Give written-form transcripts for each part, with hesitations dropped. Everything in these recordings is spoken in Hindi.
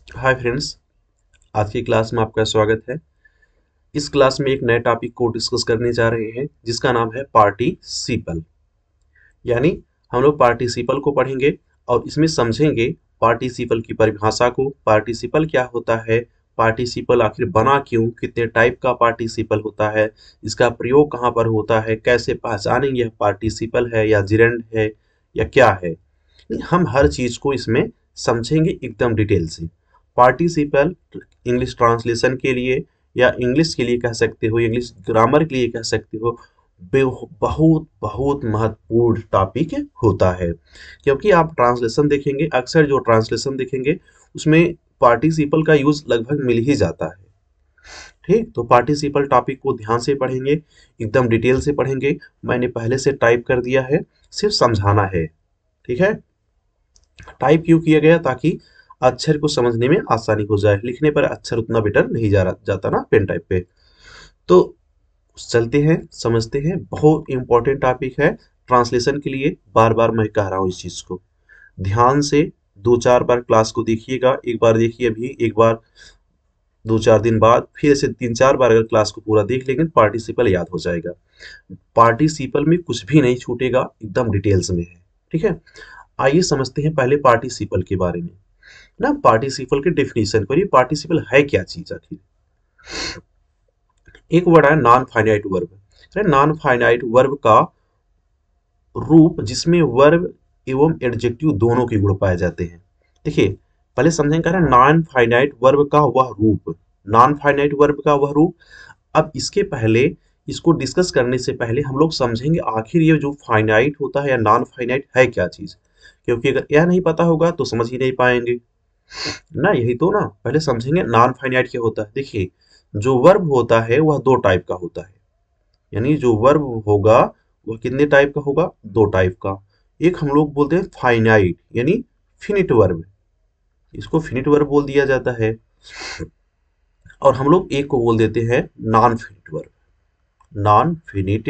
Hi friends. आज की क्लास में आपका स्वागत है। इस क्लास में एक नए टॉपिक को डिस्कस करने जा रहे हैं जिसका नाम है पार्टिसिपल। यानी हम लोग पार्टिसिपल को पढ़ेंगे और इसमें समझेंगे पार्टिसिपल की परिभाषा को, पार्टिसिपल क्या होता है, पार्टिसिपल आखिर बना क्यों, कितने टाइप का पार्टिसिपल होता है, इसका प्रयोग कहाँ पर होता है, कैसे पहचानेंगे यह पार्टिसिपल है या जिरेंड है या क्या है। हम हर चीज को इसमें समझेंगे एकदम डिटेल से। पार्टिसिपल इंग्लिश ट्रांसलेशन के लिए या इंग्लिश के लिए कह सकते हो, इंग्लिश ग्रामर के लिए कह सकते हो, बहुत बहुत महत्वपूर्ण टॉपिक होता है। क्योंकि आप ट्रांसलेशन देखेंगे, अक्सर जो ट्रांसलेशन देखेंगे उसमें पार्टिसिपल का यूज लगभग मिल ही जाता है। ठीक, तो पार्टिसिपल टॉपिक को ध्यान से पढ़ेंगे, एकदम डिटेल से पढ़ेंगे। मैंने पहले से टाइप कर दिया है, सिर्फ समझाना है। ठीक है, टाइप क्यों किया गया, ताकि अक्षर को समझने में आसानी हो जाए। लिखने पर अक्षर उतना बेटर नहीं जाता ना पेन टाइप पे। तो चलते हैं, समझते हैं। बहुत इंपॉर्टेंट टॉपिक है ट्रांसलेशन के लिए। बार बार मैं कह रहा हूँ इस चीज को ध्यान से। दो चार बार क्लास को देखिएगा, एक बार देखिए अभी, एक बार दो चार दिन बाद, फिर ऐसे तीन चार बार अगर क्लास को पूरा देख लेंगे पार्टिसिपल याद हो जाएगा। पार्टिसिपल में कुछ भी नहीं छूटेगा, एकदम डिटेल्स में है। ठीक है, आइए समझते हैं पहले पार्टिसिपल के बारे में ना। पार्टिसिपल के डेफिनेशन पर, ये पार्टिसिपल है क्या चीज आखिर। एक वर्ड है non finite verb. Non finite verb का रूप जिसमें वर्ब एवं एडजेक्टिव दोनों के गुण पाए जाते हैं। देखिए, पहले समझें, कह रहे हैं नॉन फाइनाइट वर्ब का वह रूप, नॉन फाइनाइट वर्ब का वह रूप। अब इसके पहले, इसको डिस्कस करने से पहले हम लोग समझेंगे आखिर ये जो फाइनाइट होता है या नॉन फाइनाइट है क्या चीज। क्योंकि अगर यह नहीं पता होगा तो समझ ही नहीं पाएंगे ना। यही तो ना, पहले समझेंगे नॉन फाइनाइट क्या होता है। देखिए, जो वर्ब होता है वह दो टाइप का होता है। यानी जो वर्ब होगा वह कितने टाइप का होगा, दो टाइप का। एक हम लोग बोलते हैं फाइनाइट यानी फिनिट वर्ब, इसको फिनिट वर्ब बोल दिया जाता है। और हम लोग एक को बोल देते हैं non finite verb, non finite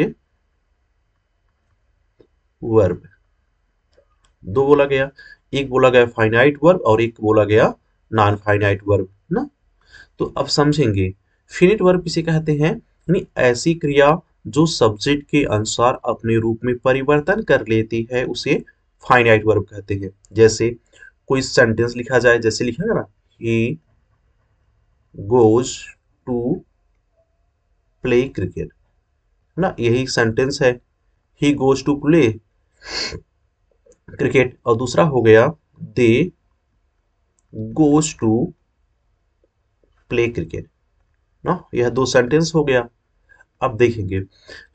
verb. दो बोला गया, एक बोला गया फाइनाइट वर्ब और एक बोला गया नॉन फाइनाइट वर्ब ना। तो अब समझेंगे फिनिट वर्ब किसे कहते हैं। यानी ऐसी क्रिया जो सब्जेक्ट के अनुसार अपने रूप में परिवर्तन कर लेती है उसे फाइनाइट वर्ब कहते हैं। जैसे कोई सेंटेंस लिखा जाए, जैसे लिखा है ना, he goes to play cricket ना, यही सेंटेंस है, he goes to play cricket. और दूसरा हो गया they goes to play cricket ना, यह दो सेंटेंस हो गया। अब देखेंगे,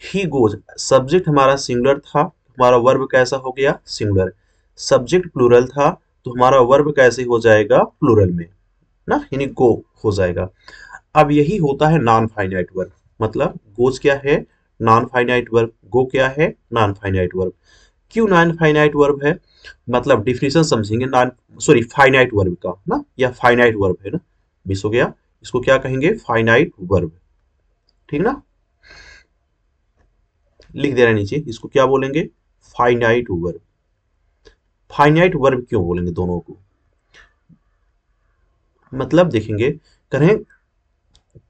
ही गोज सब्जेक्ट हमारा सिंगुलर था, हमारा वर्ब कैसा हो गया, सिंगुलर। सब्जेक्ट प्लूरल था तो हमारा वर्ब कैसे हो जाएगा, प्लूरल में ना, यानी गो हो जाएगा। अब यही होता है नॉन फाइनाइट वर्ब। मतलब गोज क्या है, नॉन फाइनाइट वर्ब, गो क्या है, नॉन फाइनाइट वर्ब। क्यों नॉन फाइनाइट वर्ब है, मतलब डिफिनेशन समझेंगे नॉन, सॉरी, फाइनाइट वर्ब का ना, या फाइनाइट वर्ब है ना, मिस हो गया। इसको क्या कहेंगे, फाइनाइट वर्ब। ठीक ना, लिख दे रहे हैं नीचे, इसको क्या बोलेंगे, फाइनाइट वर्ब। फाइनाइट वर्ब क्यों बोलेंगे दोनों को, मतलब देखेंगे, करें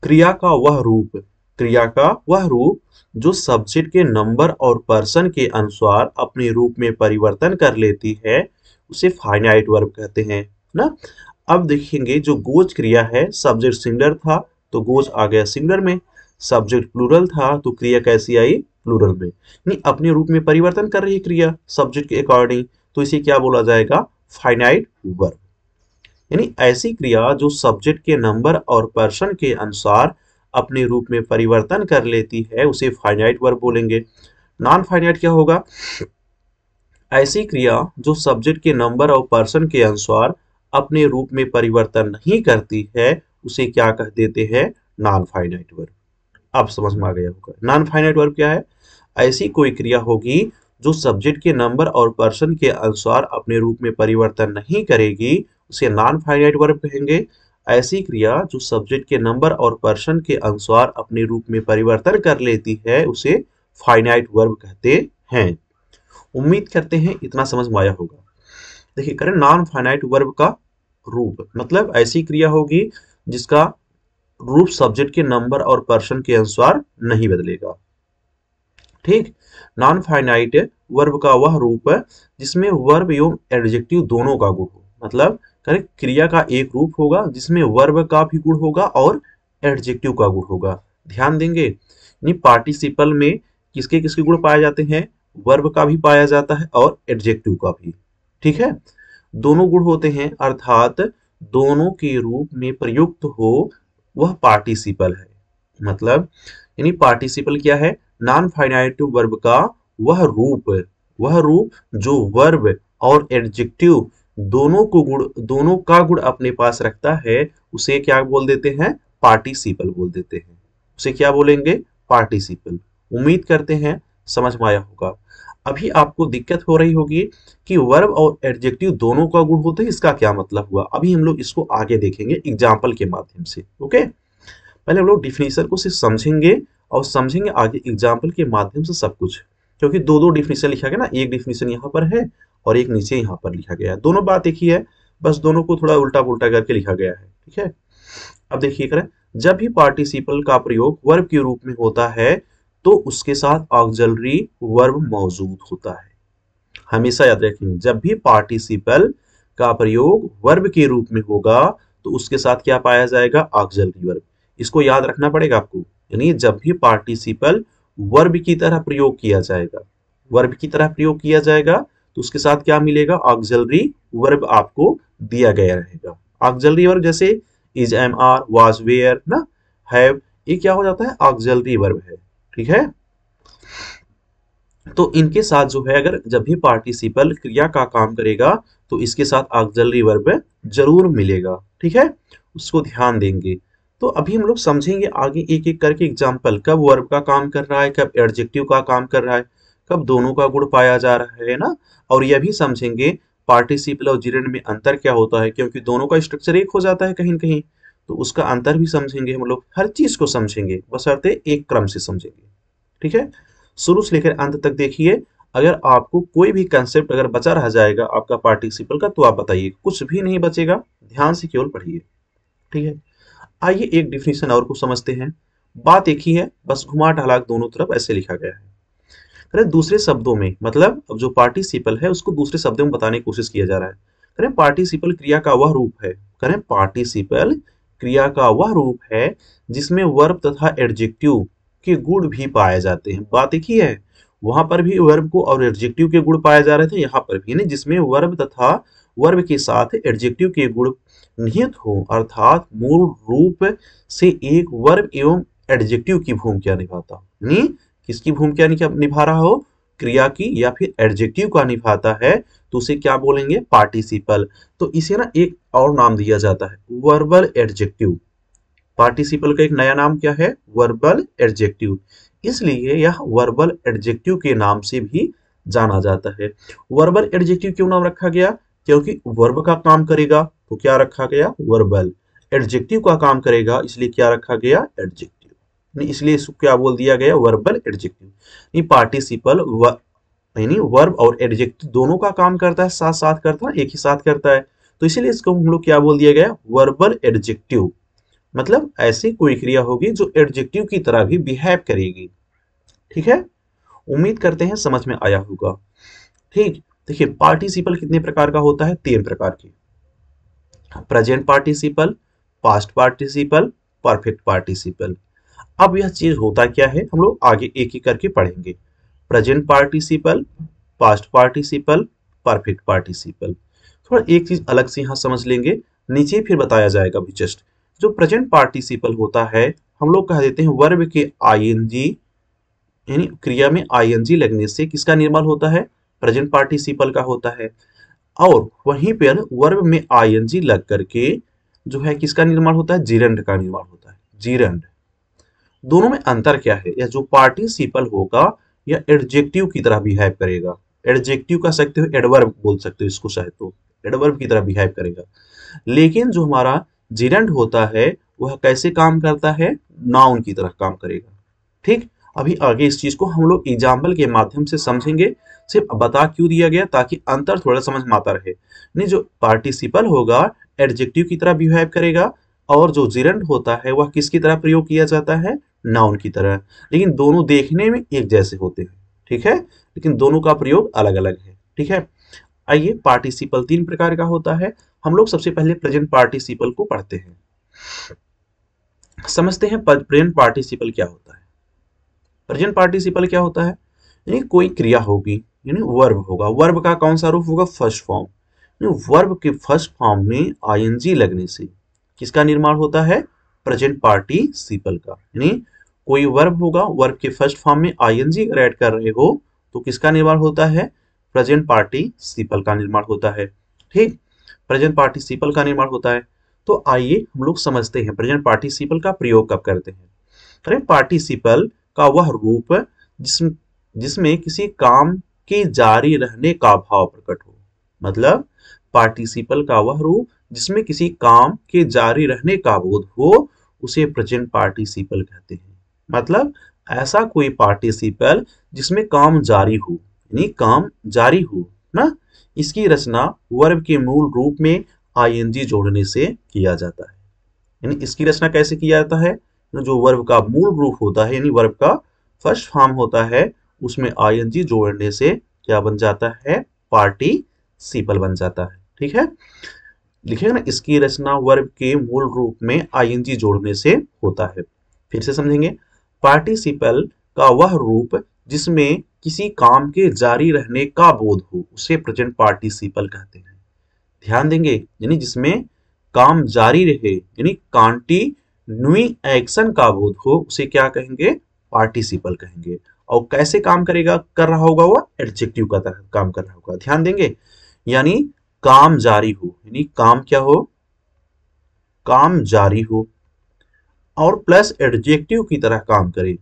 क्रिया का वह रूप, क्रिया का वह रूप जो सब्जेक्ट के नंबर और पर्सन के अनुसार अपने रूप में परिवर्तन कर लेती है उसे फाइनाइट वर्ब कहते हैं ना। अब देखेंगे जो गोज क्रिया है, सब्जेक्ट सिंगुलर था तो गोज आ गया सिंगुलर में, सब्जेक्ट प्लूरल था तो क्रिया कैसी आई, प्लूरल में। नहीं, अपने रूप में परिवर्तन कर रही है क्रिया सब्जेक्ट के अकॉर्डिंग, तो इसे क्या बोला जाएगा, फाइनाइट वर्ब। यानी ऐसी क्रिया जो सब्जेक्ट के नंबर और पर्सन के अनुसार अपने रूप में परिवर्तन कर लेती है उसे फाइनाइट वर्ब बोलेंगे। नॉन फाइनाइट क्या होगा, ऐसी क्रिया जो सब्जेक्ट के नंबर और पर्सन के अनुसार अपने रूप में परिवर्तन नहीं करती है उसे क्या कह देते हैं, नॉन फाइनाइट वर्ब। अब समझ में आ गया होगा नॉन फाइनाइट वर्ब क्या है। ऐसी कोई क्रिया होगी जो सब्जेक्ट के नंबर और पर्सन के अनुसार अपने रूप में परिवर्तन नहीं करेगी उसे नॉन फाइनाइट वर्ब कहेंगे। ऐसी क्रिया जो सब्जेक्ट के नंबर और पर्सन के अनुसार अपने रूप में परिवर्तन कर लेती है उसे फाइनाइट वर्ब कहते हैं। उम्मीद करते हैं इतना समझ में आया होगा। देखिए, करें नॉन फाइनाइट वर्ब का रूप, मतलब ऐसी क्रिया होगी जिसका रूप सब्जेक्ट के नंबर और पर्सन के अनुसार नहीं बदलेगा। ठीक। नॉन फाइनाइट वर्ब का वह रूप है जिसमें वर्ब एवं एडजेक्टिव दोनों का गुण हो, मतलब करेक्ट क्रिया का एक रूप होगा जिसमें वर्ब का भी गुण होगा और एडजेक्टिव का गुण होगा। ध्यान देंगे, यानी पार्टिसिपल में किसके किसके गुण पाए जाते हैं, वर्ब का भी पाया जाता है और एडजेक्टिव का भी। ठीक है, दोनों गुण होते हैं, अर्थात दोनों के रूप में प्रयुक्त हो वह पार्टिसिपल है। मतलब यानी पार्टिसिपल क्या है, नॉन फाइनाइटिव वर्ब का वह रूप जो वर्ब और एडजेक्टिव दोनों का गुण अपने पास रखता है, उसे क्या बोल देते हैं, पार्टिसिपल बोल देते हैं। उसे क्या बोलेंगे, पार्टिसिपल। उम्मीद करते हैं समझ में आया होगा। अभी आपको दिक्कत हो रही होगी कि वर्ब और एडजेक्टिव दोनों का गुण होते हैं, इसका क्या मतलब हुआ। अभी हम लोग इसको आगे देखेंगे एग्जाम्पल के माध्यम से। ओके, पहले हम लोग डिफिनीशन को सिर्फ समझेंगे और समझेंगे आगे एग्जाम्पल के माध्यम से सब कुछ, क्योंकि दो दो डिफिनीशन लिखा गया ना, एक डिफिनीशन यहाँ पर है और एक नीचे यहाँ पर लिखा गया है। दोनों बात एक ही है, बस दोनों को थोड़ा उल्टा पुल्टा करके लिखा गया है। ठीक है, अब देखिए करें, जब भी पार्टिसिपल का प्रयोग वर्ब के रूप में होता है तो उसके साथ ऑक्सिलरी वर्ब मौजूद होता है। हमेशा याद रखें, जब भी पार्टिसिपल का प्रयोग वर्ब के रूप में होगा तो उसके साथ क्या पाया जाएगा, ऑक्सिलरी वर्ब। इसको याद रखना पड़ेगा आपको, यानी जब भी पार्टिसिपल वर्ब की तरह प्रयोग किया जाएगा, वर्ब की तरह प्रयोग किया जाएगा तो उसके साथ क्या मिलेगा, ऑक्सिलरी वर्ब आपको दिया गया रहेगा। ऑक्सिलरी वर्ब जैसे is, am, are, was, were ना, हैव, ये क्या हो जाता है, ऑक्सिलरी वर्ब है। ठीक है, तो इनके साथ जो है, अगर जब भी पार्टिसिपल क्रिया का काम करेगा तो इसके साथ ऑक्सिलरी वर्ब जरूर मिलेगा। ठीक है, उसको ध्यान देंगे। तो अभी हम लोग समझेंगे आगे एक एक करके एग्जाम्पल, कब वर्ब का काम कर रहा है, कब एडजेक्टिव का काम कर रहा है, कब दोनों का गुण पाया जा रहा है ना। और यह भी समझेंगे पार्टिसिपल और जिरेंड में अंतर क्या होता है, क्योंकि दोनों का स्ट्रक्चर एक हो जाता है कहीं न कहीं, तो उसका अंतर भी समझेंगे हम लोग। हर चीज को समझेंगे, बशर्ते एक क्रम से समझेंगे। ठीक है, शुरू से लेकर अंत तक देखिए। अगर आपको कोई भी कंसेप्ट अगर बचा रह जाएगा आपका पार्टिसिपल का, तो आप बताइए, कुछ भी नहीं बचेगा, ध्यान से केवल पढ़िए। ठीक है, आइए एक डिफिनीशन और को समझते हैं। बात एक ही है, बस घुमा टहला दोनों तरफ ऐसे लिखा गया है। करें दूसरे शब्दों में, मतलब अब जो पार्टिसिपल है उसको दूसरे शब्दों में बताने की कोशिश किया जा रहा है। करें पार्टिसिपल क्रिया का वह रूप है, करें पार्टिसिपल क्रिया का वह रूप है जिसमें वर्ब तथा एडजेक्टिव के गुण भी पाए जाते हैं। बात एक ही है, वहां पर भी वर्ब को और एडजेक्टिव के गुण पाए जा रहे थे, यहाँ पर भी, यानी जिसमें वर्ब तथा वर्ब के साथ एडजेक्टिव के गुण निहित हो, अर्थात मूल रूप से एक वर्ब एवं एडजेक्टिव की भूमिका निभाता हो। यानी किसकी भूमिका निभा रहा हो, क्रिया की या फिर एडजेक्टिव का निभाता है, तो उसे क्या बोलेंगे, पार्टिसिपल। तो इसे ना एक और नाम दिया जाता है, वर्बल एडजेक्टिव। पार्टिसिपल का एक नया नाम क्या है, वर्बल एडजेक्टिव। इसलिए यह वर्बल एडजेक्टिव के नाम से भी जाना जाता है। वर्बल एडजेक्टिव क्यों नाम रखा गया, क्योंकि वर्ब का काम करेगा तो क्या रखा गया, वर्बल। एडजेक्टिव का काम करेगा इसलिए क्या रखा गया, एडजेक्टिव। इसलिए इसको क्या बोल दिया गया, वर्बल एडजेक्टिव। ये पार्टिसिपल यानी वर्ब और एडजेक्टिव दोनों का काम करता है, साथ साथ करता है, एक ही साथ करता है, तो इसीलिए इसको हम लोग क्या बोल दिया गया, वर्बल एडजेक्टिव। मतलब ऐसी कोई क्रिया होगी जो एडजेक्टिव की तरह भी बिहेव करेगी। ठीक है, उम्मीद करते हैं समझ में आया होगा। ठीक, देखिए पार्टिसिपल कितने प्रकार का होता है, 3 प्रकार के। Present participle, past participle, perfect participle. अब यह चीज होता क्या है, हम लोग आगे एक एक करके पढ़ेंगे। Present participle, past participle, perfect participle. थोड़ा एक चीज अलग से यहां समझ लेंगे, नीचे फिर बताया जाएगा अभी जस्ट। जो प्रेजेंट पार्टिसिपल होता है, हम लोग कह देते हैं वर्ब के आईएनजी, यानी क्रिया में आईएनजी लगने से किसका निर्माण होता है, प्रेजेंट पार्टिसिपल का होता है। और वहीं पर वर्ब में आईएनजी लग करके जो है किसका निर्माण होता है, जीरंड का निर्माण होता है, जीरंड। दोनों में अंतर क्या है, यह जो पार्टिसिपल होगा यह एडजेक्टिव की तरह बिहेव करेगा। एडजेक्टिव कह सकते हो, एडवर्ब बोल सकते हो इसको चाहे तो, एडवर्ब की तरह बिहेव करेगा। लेकिन जो हमारा जीरंड होता है वह कैसे काम करता है, नाउन की तरह काम करेगा। ठीक, अभी आगे इस चीज को हम लोग एग्जाम्पल के माध्यम से समझेंगे। सिर्फ बता क्यों दिया गया, ताकि अंतर थोड़ा समझ में आता रहे। नहीं, जो पार्टिसिपल होगा एडजेक्टिव की तरह बिहेव करेगा, और जो जिरंड होता है वह किसकी तरह प्रयोग किया जाता है, नाउन की तरह। लेकिन दोनों देखने में एक जैसे होते हैं, ठीक है, लेकिन दोनों का प्रयोग अलग अलग है, ठीक है। आइए, पार्टिसिपल 3 प्रकार का होता है। हम लोग सबसे पहले प्रेजेंट पार्टिसिपल को पढ़ते हैं, समझते हैं प्रेजेंट पार्टिसिपल क्या होता है। प्रेजेंट पार्टिसिपल क्या होता है, यानी कोई क्रिया होगी, यानी वर्ब होगा। वर्ब का कौन सा रूप होगा, फर्स्ट फॉर्म। वर्ब के फर्स्ट फॉर्म में आईएनजी लगने से किसका निर्माण होता है, प्रेजेंट पार्टिसिपल का। यानी कोई वर्ब होगा, वर्ब के फर्स्ट फॉर्म में आईएनजी अगर ऐड कर रहे हो तो किसका निर्माण होता है, प्रेजेंट पार्टिसिपल का निर्माण होता है। ठीक, प्रेजेंट पार्टिसिपल का निर्माण होता है। तो आइए हम लोग समझते हैं प्रेजेंट पार्टिसिपल का प्रयोग कब करते हैं। प्रेजेंट पार्टिसिपल का वह रूप जिसमें किसी काम के जारी रहने का भाव प्रकट हो। मतलब पार्टिसिपल का वह रूप जिसमें किसी काम के जारी रहने का बोध हो, उसे प्रेजेंट पार्टिसिपल कहते हैं। मतलब ऐसा कोई पार्टिसिपल जिसमें काम जारी हो, यानी काम जारी हो ना, इसकी रचना वर्ब के मूल रूप में आईएनजी जोड़ने से किया जाता है। यानी इसकी रचना कैसे किया जाता है, जो वर्ब का मूल रूप होता है, यानी वर्ब का फर्स्ट फॉर्म होता है, उसमें आईएनजी जोड़ने से क्या बन जाता है, पार्टिसिपल बन जाता है। ठीक है, लिखिएगा ना, इसकी रचना वर्ब के मूल रूप में आईएनजी जोड़ने से होता है। फिर से समझेंगे, पार्टिसिपल का वह रूप जिसमें किसी काम के जारी रहने का बोध हो, उसे प्रेजेंट पार्टिसिपल कहते हैं। ध्यान देंगे, यानी जिसमें काम जारी रहे, यानी कंटिन्यूइंग एक्शन का बोध हो, उसे क्या कहेंगे, पार्टिसिपल कहेंगे। और कैसे काम करेगा, कर रहा होगा, वह एडजेक्टिव का तरह काम कर रहा होगा। ध्यान देंगे, यानी काम जारी हो, यानी काम क्या हो, काम जारी हो, और प्लस एडजेक्टिव की तरह काम करे।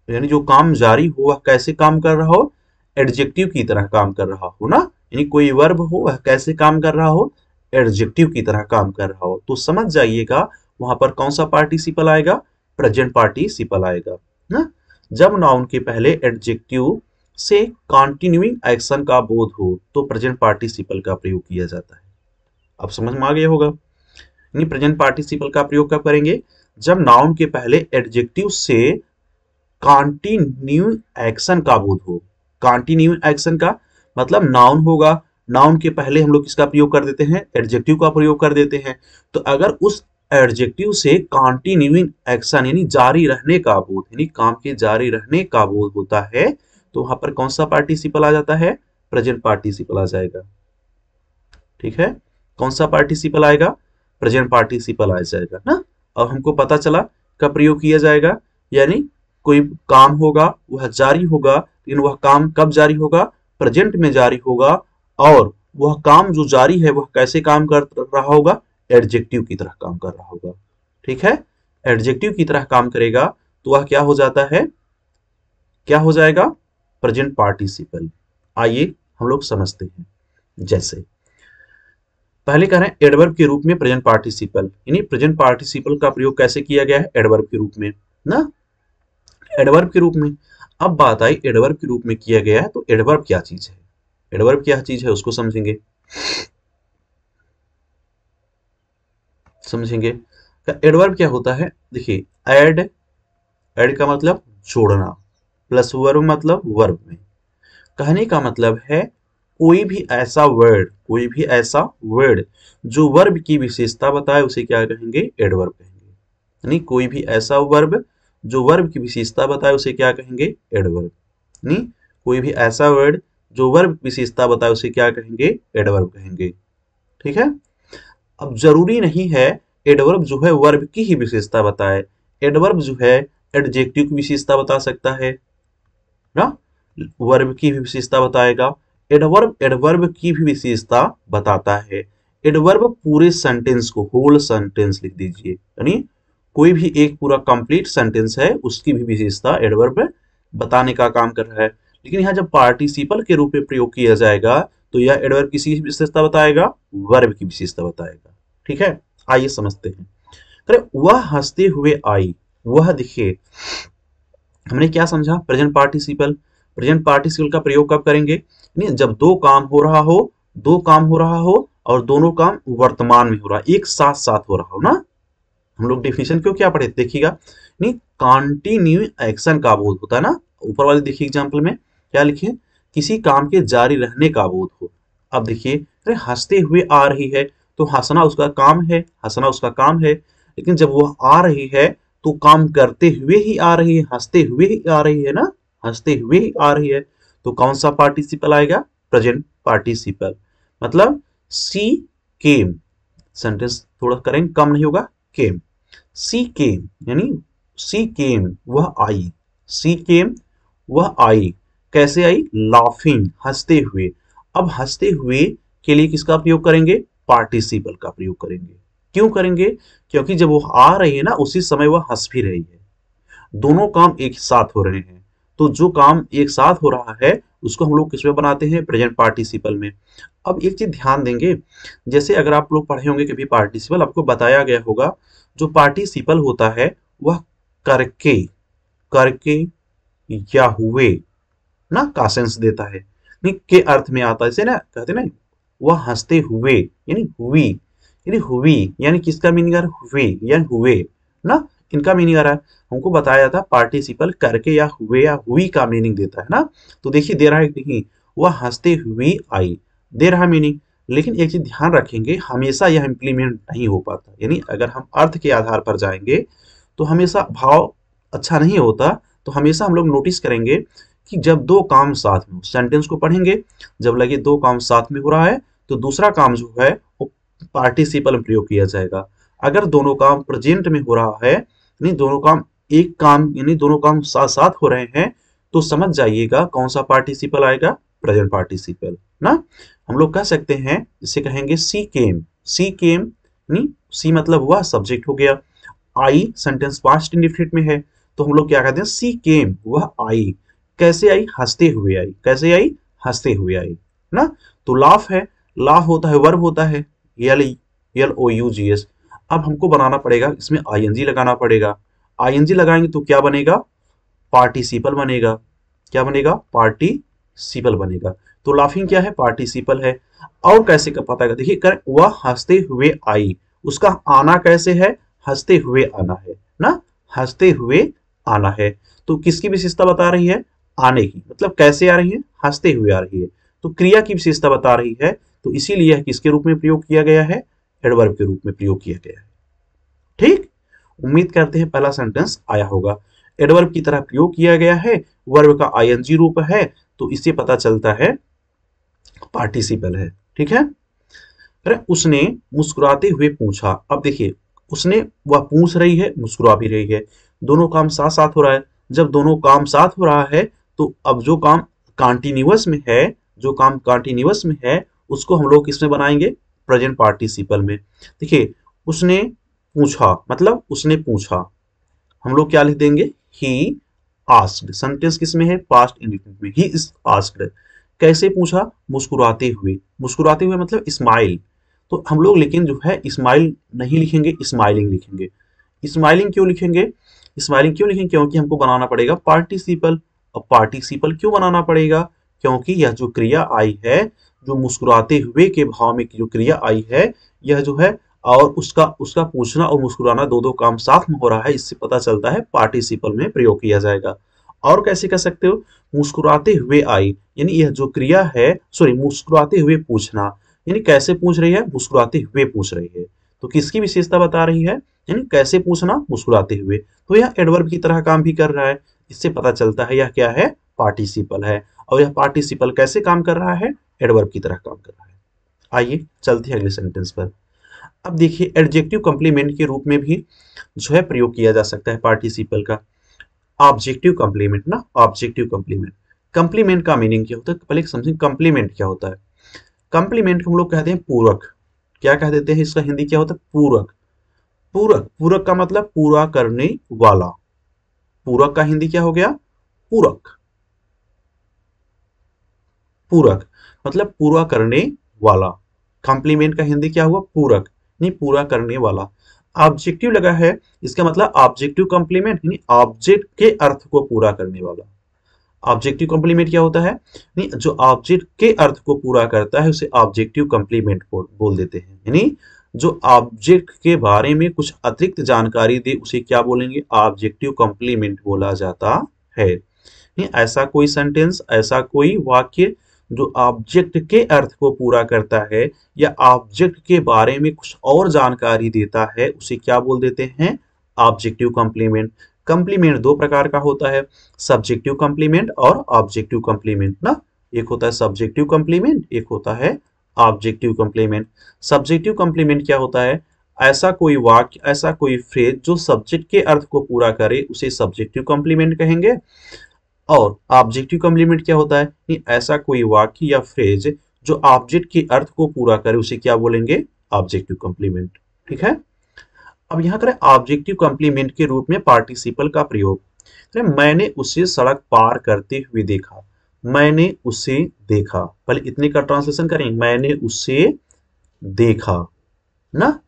यानी जो काम जारी हो वह कैसे काम कर रहा हो, एडजेक्टिव की तरह काम कर रहा हो ना। यानी कोई वर्ब हो वह कैसे काम कर रहा हो, एडजेक्टिव की तरह काम कर रहा हो। तो समझ जाइएगा वहां पर कौन सा पार्टिसिपल आएगा, प्रेजेंट पार्टिसिपल आएगा ना। जब नाउन के पहले एडजेक्टिव से कंटिन्यूइंग एक्शन का बोध हो तो प्रेजेंट पार्टिसिपल का प्रयोग किया जाता है। अब समझ में आ गया होगा। यानी प्रेजेंट पार्टिसिपल का प्रयोग कब करेंगे, जब नाउन के पहले एडजेक्टिव से कंटिन्यू एक्शन का बोध हो। कंटिन्यू एक्शन का मतलब नाउन होगा, नाउन के पहले हम लोग किसका प्रयोग कर देते हैं, एडजेक्टिव का प्रयोग कर देते हैं। तो अगर उस एडजेक्टिव से कंटिन्यूइंग एक्शन यानी जारी रहने का बोध, यानी काम के जारी रहने का बोध होता है, तो वहां पर कौन सा पार्टिसिपल आ जाता है, प्रेजेंट पार्टिसिपल आ जाएगा। ठीक है, कौन सा पार्टिसिपल आएगा, प्रेजेंट पार्टिसिपल आ जाएगा ना। अब हमको पता चला कब प्रयोग किया जाएगा, यानी कोई काम होगा वह जारी होगा, लेकिन वह काम कब जारी होगा, प्रेजेंट में जारी होगा, और वह काम जो जारी है वह कैसे काम कर रहा होगा, एडजेक्टिव की तरह काम कर रहा होगा। ठीक है, एडजेक्टिव की तरह काम करेगा तो वह क्या हो जाता है, क्या हो जाएगा, प्रेजेंट पार्टिसिपल। आइए हम लोग समझते हैं। जैसे पहले कह रहे हैं एडवर्ब के रूप में प्रेजेंट पार्टिसिपल, यानी प्रेजेंट पार्टिसिपल का प्रयोग कैसे किया गया है, एडवर्ब के रूप में ना, एडवर्ब के रूप में। अब बात आई एडवर्ब के रूप में किया गया है, तो एडवर्ब क्या चीज है, एडवर्ब क्या चीज है उसको समझेंगे। समझेंगे एडवर्ब क्या होता है, देखिए ऐड, ऐड का मतलब जोड़ना, प्लस वर्ब मतलब वर्ब में। कहने का मतलब है कोई भी ऐसा वर्ड, कोई भी ऐसा वर्ड जो वर्ब की विशेषता बताए उसे क्या कहेंगे, एडवर्ब कहेंगे। यानी कोई भी ऐसा वर्ब जो वर्ब की विशेषता बताए उसे क्या कहेंगे, एडवर्ब। यानी कोई भी ऐसा वर्ड जो वर्ब विशेषता बताए उसे क्या कहेंगे, एडवर्ब कहेंगे। ठीक है, अब जरूरी नहीं है एडवर्ब जो है वर्ब की ही विशेषता बताए, एडवर्ब जो है एडजेक्टिव की विशेषता बता सकता है ना, वर्ब की भी विशेषता बताएगा। एडवर्ब एडवर्ब की भी विशेषता बताता है। एडवर्ब पूरे सेंटेंस को, होल सेंटेंस लिख दीजिए, यानी कोई भी एक पूरा कंप्लीट सेंटेंस है उसकी भी विशेषता एडवर्ब बताने का काम कर रहा है। लेकिन यहाँ जब पार्टिसिपल के रूप में प्रयोग किया जाएगा तो यह एडवर्ब किसी विशेषता बताएगा, वर्ब की विशेषता बताएगा। ठीक है, आइए समझते हैं। अरे वह हंसते हुए आई, वह देखिए हमने क्या समझा, प्रेजेंट पार्टिसिपल। प्रेजेंट पार्टिसिपल का प्रयोग कब करेंगे, नहीं जब दो काम हो रहा हो, दो काम हो रहा हो और दोनों काम वर्तमान में हो रहा, एक साथ साथ हो रहा हो ना। हम लोग डेफिनेशन क्यों क्या पढ़े देखिएगा, नहीं कॉन्टिन्यू एक्शन का बोध होता है ना। ऊपर वाले देखिए एग्जाम्पल में क्या लिखे, किसी काम के जारी रहने का बोध हो। अब देखिए अरे हंसते हुए आ रही है, तो हंसना उसका काम है, हंसना उसका काम है, लेकिन जब वो आ रही है तो काम करते हुए ही आ रही है, हंसते हुए ही आ रही है ना, हंसते हुए ही आ रही है। तो कौन सा पार्टिसिपल आएगा, प्रेजेंट पार्टिसिपल। मतलब सी केम, सेंटेंस थोड़ा करेंगे कम नहीं होगा, केम, सी केम यानी सी केम वह आई, सी केम वह आई, कैसे आई, लाफिंग हंसते हुए। अब हंसते हुए के लिए किसका प्रयोग करेंगे, पार्टिसिपल का प्रयोग करेंगे। क्यों करेंगे, क्योंकि जब वो आ रही है ना उसी समय वह हंस भी रही है, दोनों काम एक साथ हो रहे हैं। तो जो काम एक साथ हो रहा है उसको हम लोग किसमें बनाते हैं, प्रेजेंट पार्टिसिपल में। अब एक चीज ध्यान देंगे, जैसे अगर आप लोग पढ़े होंगे कभी पार्टिसिपल, आपको बताया गया होगा जो पार्टिसिपल होता है वह करके, करके या हुए ना का सेंस देता है, नहीं के अर्थ में आता है, जैसे ना कहते ना वह हंसते हुए यानी हुई, यानी हुई यानी किसका मीनिंग आ रहा है, हुए यानी हुए ना, इनका मीनिंग आ रहा है। हमको बताया था पार्टिसिपल करके या हुए या हुई का मीनिंग देता है ना। तो देखिए दे रहा है कि नहीं, वह हंसते हुए आई, दे रहा मीनिंग। लेकिन एक चीज ध्यान रखेंगे, हमेशा यह इंप्लीमेंट नहीं हो पाता, यानी अगर हम अर्थ के आधार पर जाएंगे तो हमेशा भाव अच्छा नहीं होता। तो हमेशा हम लोग नोटिस करेंगे कि जब दो काम साथ में, सेंटेंस को पढ़ेंगे, जब लगे दो काम साथ में हो रहा है तो दूसरा काम जो है वो पार्टिसिपल में प्रयोग किया जाएगा। अगर दोनों काम प्रेजेंट में हो रहा है, नहीं दोनों काम एक काम यानी दोनों काम साथ साथ हो रहे हैं, तो समझ जाइएगा कौन सा पार्टिसिपल आएगा, प्रेजेंट पार्टिसिपल ना। हम लोग कह सकते हैं, इसे कहेंगे सी केम, सी केम यानी सी मतलब हुआ सब्जेक्ट हो गया, आई सेंटेंस पास्ट इंडेफिनिट में है, तो हम लोग क्या कहते हैं, सी केम वह आई, कैसे आई, हंसते हुए आई, कैसे आई, हंसते हुए आई ना। तो लाफ है, लाफ होता है वर्ब होता है, L L O U G S. अब हमको बनाना पड़ेगा, इसमें आईएनजी लगाना पड़ेगा। आईएनजी लगाएंगे तो क्या बनेगा, पार्टिसिपल बनेगा। क्या बनेगा, पार्टिसिपल बनेगा। तो लाफिंग क्या है, पार्टिसिपल है। और कैसे का पता है, देखिए कर वह हंसते हुए आई, उसका आना कैसे है, हंसते हुए आना है ना, हंसते हुए आना है। तो किसकी विशेषता बता रही है, आने की, मतलब कैसे आ रही है, हंसते हुए आ रही है। तो क्रिया की विशेषता बता रही है, तो इसीलिए किसके रूप में प्रयोग किया गया है, एडवर्ब के रूप में प्रयोग किया गया है। ठीक, उम्मीद करते हैं पहला सेंटेंस आया होगा। एडवर्ब की तरह प्रयोग किया गया है, वर्ब का आईएनजी रूप है, तो इससे पता चलता है पार्टिसिपल है। ठीक है। अरे उसने मुस्कुराते हुए पूछा, अब देखिए उसने, वह पूछ रही है, मुस्कुरा भी रही है, दोनों काम साथ साथ हो रहा है। जब दोनों काम साथ हो रहा है तो अब जो काम कॉन्टिन्यूअस में है, जो काम कॉन्टिन्यूअस में है उसको हम लोग किसमें बनाएंगे, प्रेजेंट पार्टिसिपल में। देखिए उसने पूछा मतलब उसने पूछा, हम लोग क्या लिख देंगे, ही आस्क्ड, सेंटेंस किस में है, पास्ट इंडेफिनिट में, ही इज आस्क्ड। कैसे पूछा, मुस्कुराते हुए, मुस्कुराते हुए मतलब स्माइल। तो हम लोग लेकिन जो है स्माइल नहीं लिखेंगे, स्माइलिंग लिखेंगे। स्माइलिंग क्यों लिखेंगे, स्माइलिंग क्यों लिखेंगे, क्योंकि हमको बनाना पड़ेगा पार्टिसिपल। अब पार्टिसिपल क्यों बनाना पड़ेगा, क्योंकि यह जो क्रिया आई है, जो मुस्कुराते हुए के भाव में जो क्रिया आई है, यह जो है और उसका उसका पूछना और मुस्कुराना दो दो काम साथ में हो रहा है, इससे पता चलता है पार्टिसिपल में प्रयोग किया जाएगा। और कैसे कर सकते हो, मुस्कुराते हुए आई यानी यह जो क्रिया है, सॉरी मुस्कुराते हुए पूछना, यानी कैसे पूछ रही है, मुस्कुराते हुए पूछ रही है। तो किसकी विशेषता बता रही है, यानी कैसे पूछना, मुस्कुराते हुए। तो यह एडवर्ब की तरह काम भी कर रहा है, इससे पता चलता है यह क्या है, पार्टिसिपल है। और यह पार्टिसिपल कैसे काम कर रहा है, एडवर्ब की तरह काम कर रहा है। आइए चलते हैं अगले सेंटेंस पर। अब देखिए एडजेक्टिव कॉम्प्लीमेंट के रूप में भी जो है प्रयोग किया जा सकता है पार्टिसिपल का। ऑब्जेक्टिव कॉम्प्लीमेंट ना, ऑब्जेक्टिव कॉम्प्लीमेंट, कॉम्प्लीमेंट का मीनिंग क्या होता है, पहले समझें कॉम्प्लीमेंट क्या होता है। कॉम्प्लीमेंट को हम लोग कहते हैं पूरक। क्या कह देते हैं, इसका हिंदी क्या होता है, पूरक। पूरक, पूरक का मतलब पूरा करने वाला। पूरक का हिंदी क्या हो गया, पूरक। पूरक मतलब पूरा करने वाला। कॉम्प्लीमेंट का हिंदी क्या हुआ, पूरक, नहीं पूरा करने वाला। ऑब्जेक्टिव लगा है, इसका मतलब ऑब्जेक्टिव कॉम्प्लीमेंट यानी ऑब्जेक्ट के अर्थ को पूरा करने वाला। ऑब्जेक्टिव कॉम्प्लीमेंट क्या होता है? नहीं, जो ऑब्जेक्ट के अर्थ को पूरा करता है उसे ऑब्जेक्टिव कॉम्प्लीमेंट बोल देते हैं। यानी जो ऑब्जेक्ट के बारे में कुछ अतिरिक्त जानकारी दे उसे क्या बोलेंगे? ऑब्जेक्टिव कॉम्प्लीमेंट बोला जाता है। नहीं, ऐसा कोई सेंटेंस, ऐसा कोई वाक्य जो ऑब्जेक्ट के अर्थ को पूरा करता है या ऑब्जेक्ट के बारे में कुछ और जानकारी देता है उसे क्या बोल देते हैं? Objective complement. कॉम्प्लीमेंट दो प्रकार का होता है, सब्जेक्टिव कॉम्प्लीमेंट और ऑब्जेक्टिव कॉम्प्लीमेंट ना। एक होता है सब्जेक्टिव कॉम्प्लीमेंट, एक होता है ऑब्जेक्टिव कॉम्प्लीमेंट। सब्जेक्टिव कॉम्प्लीमेंट क्या होता है? ऐसा कोई वाक्य, ऐसा कोई फ्रेज जो सब्जेक्ट के अर्थ को पूरा करे उसे सब्जेक्टिव कॉम्प्लीमेंट कहेंगे। और ऑब्जेक्टिव कॉम्प्लीमेंट क्या होता है? कि ऐसा कोई वाक्य या फ्रेज जो ऑब्जेक्ट के अर्थ को पूरा करे उसे क्या बोलेंगे? Objective complement. ठीक है। अब यहां करें ऑब्जेक्टिव कॉम्प्लीमेंट के रूप में पार्टिसिपल का प्रयोग। मैंने उसे सड़क पार करते हुए देखा। मैंने उसे देखा, पहले इतने का ट्रांसलेशन करें, मैंने उसे देखा ना।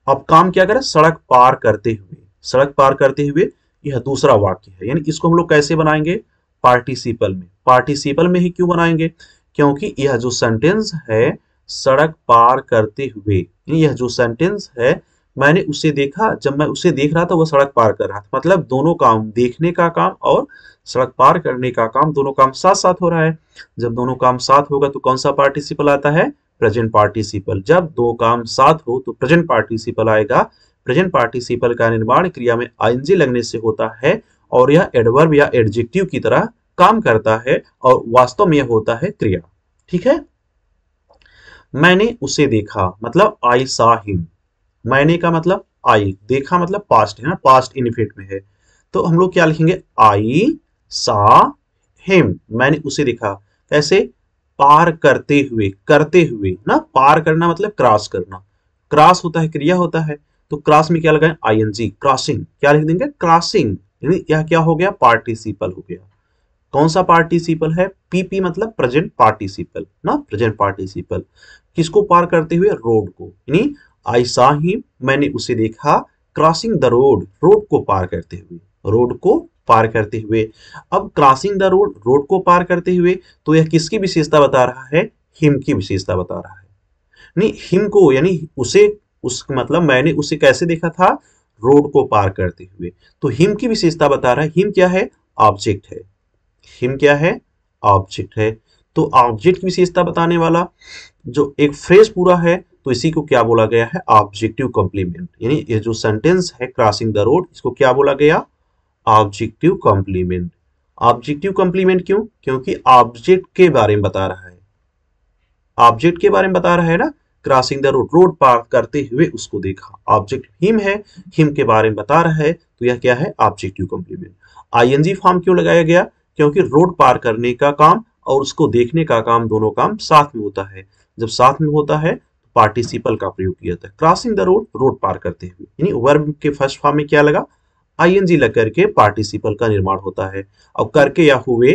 अब काम क्या करें? सड़क पार करते हुए। सड़क पार करते हुए यह दूसरा वाक्य है, यानी इसको हम लोग कैसे बनाएंगे? पार्टिसिपल में। पार्टिसिपल में ही क्यों बनाएंगे? क्योंकि यह जो सेंटेंस है सड़क पार करते हुए, यह जो सेंटेंस है मैंने उसे देखा, जब मैं उसे देख रहा था वो सड़क पार कर रहा था, मतलब दोनों काम, देखने का काम और सड़क पार करने का काम, दोनों काम साथ साथ हो रहा है। जब दोनों काम साथ होगा तो कौन सा पार्टिसिपल आता है? Present participle. जब दो काम साथ हो तो प्रेजेंट पार्टिसिपल आएगा। प्रेजेंट पार्टिसिपल का निर्माण क्रिया में आईएनजी लगने से होता है और यह एडवर्ब या एडजेक्टिव की तरह काम करता है और वास्तव में यह होता है क्रिया। ठीक है। मैंने उसे देखा मतलब आई सा हिम। मैंने का मतलब आई, देखा मतलब पास्ट है ना, पास्ट इनफिनिट में है। तो हम लोग क्या लिखेंगे? आई सा हिम। मैंने उसे देखा। कैसे? पार करते हुए ना, पार करना मतलब क्रॉस करना। क्रॉस होता है, क्रिया होता है, तो क्रॉस में क्या लगाएं? ING, crossing. क्या लिख देंगे? क्रॉसिंग। यानी यह क्या हो गया? पार्टिसिपल हो गया। कौन सा पार्टिसिपल है? पीपी मतलब प्रेजेंट पार्टिसिपल ना, प्रेजेंट पार्टिसिपल। किसको पार करते हुए? रोड को। यानी आई सा हिम, मैंने उसे देखा, क्रॉसिंग द रोड, रोड को पार करते हुए, रोड को पार करते हुए। अब क्रॉसिंग द रोड, रोड को पार करते हुए, तो यह किसकी विशेषता बता रहा है? हिम की विशेषता बता रहा है। नहीं, हिम को यानी उसे, उस मतलब मैंने उसे कैसे देखा था? रोड को पार करते हुए। तो हिम की विशेषता बता रहा है। हिम क्या है? ऑब्जेक्ट है। हिम क्या है? ऑब्जेक्ट है। तो ऑब्जेक्ट की विशेषता बताने वाला जो एक फ्रेज पूरा है तो इसी को क्या बोला गया है? Objective complement. यानी ये जो सेंटेंस है क्रॉसिंग द रोड, इसको क्या बोला गया? Objective complement. ऑब्जेक्टिव कॉम्प्लीमेंट क्यों? क्योंकि ऑब्जेक्ट के बारे में बता रहा है। ऑब्जेक्ट के बारे में बता रहा है ना, क्रॉसिंग द रोड, रोड पार करते हुए उसको देखा। ऑब्जेक्ट हिम है, हिम के बारे में बता रहा है, तो यह क्या है? Objective complement. आईएनजी फॉर्म क्यों लगाया गया? क्योंकि रोड पार करने का काम और उसको देखने का काम, दोनों काम साथ में होता है। जब साथ में होता है तो पार्टिसिपल का प्रयोग किया जाता है। क्रॉसिंग द रोड, रोड पार करते हुए, यानी वर्ब के फर्स्ट फॉर्म में क्या लगा? आईएनजी लग करके पार्टिसिपल का निर्माण होता है। अब करके या हुए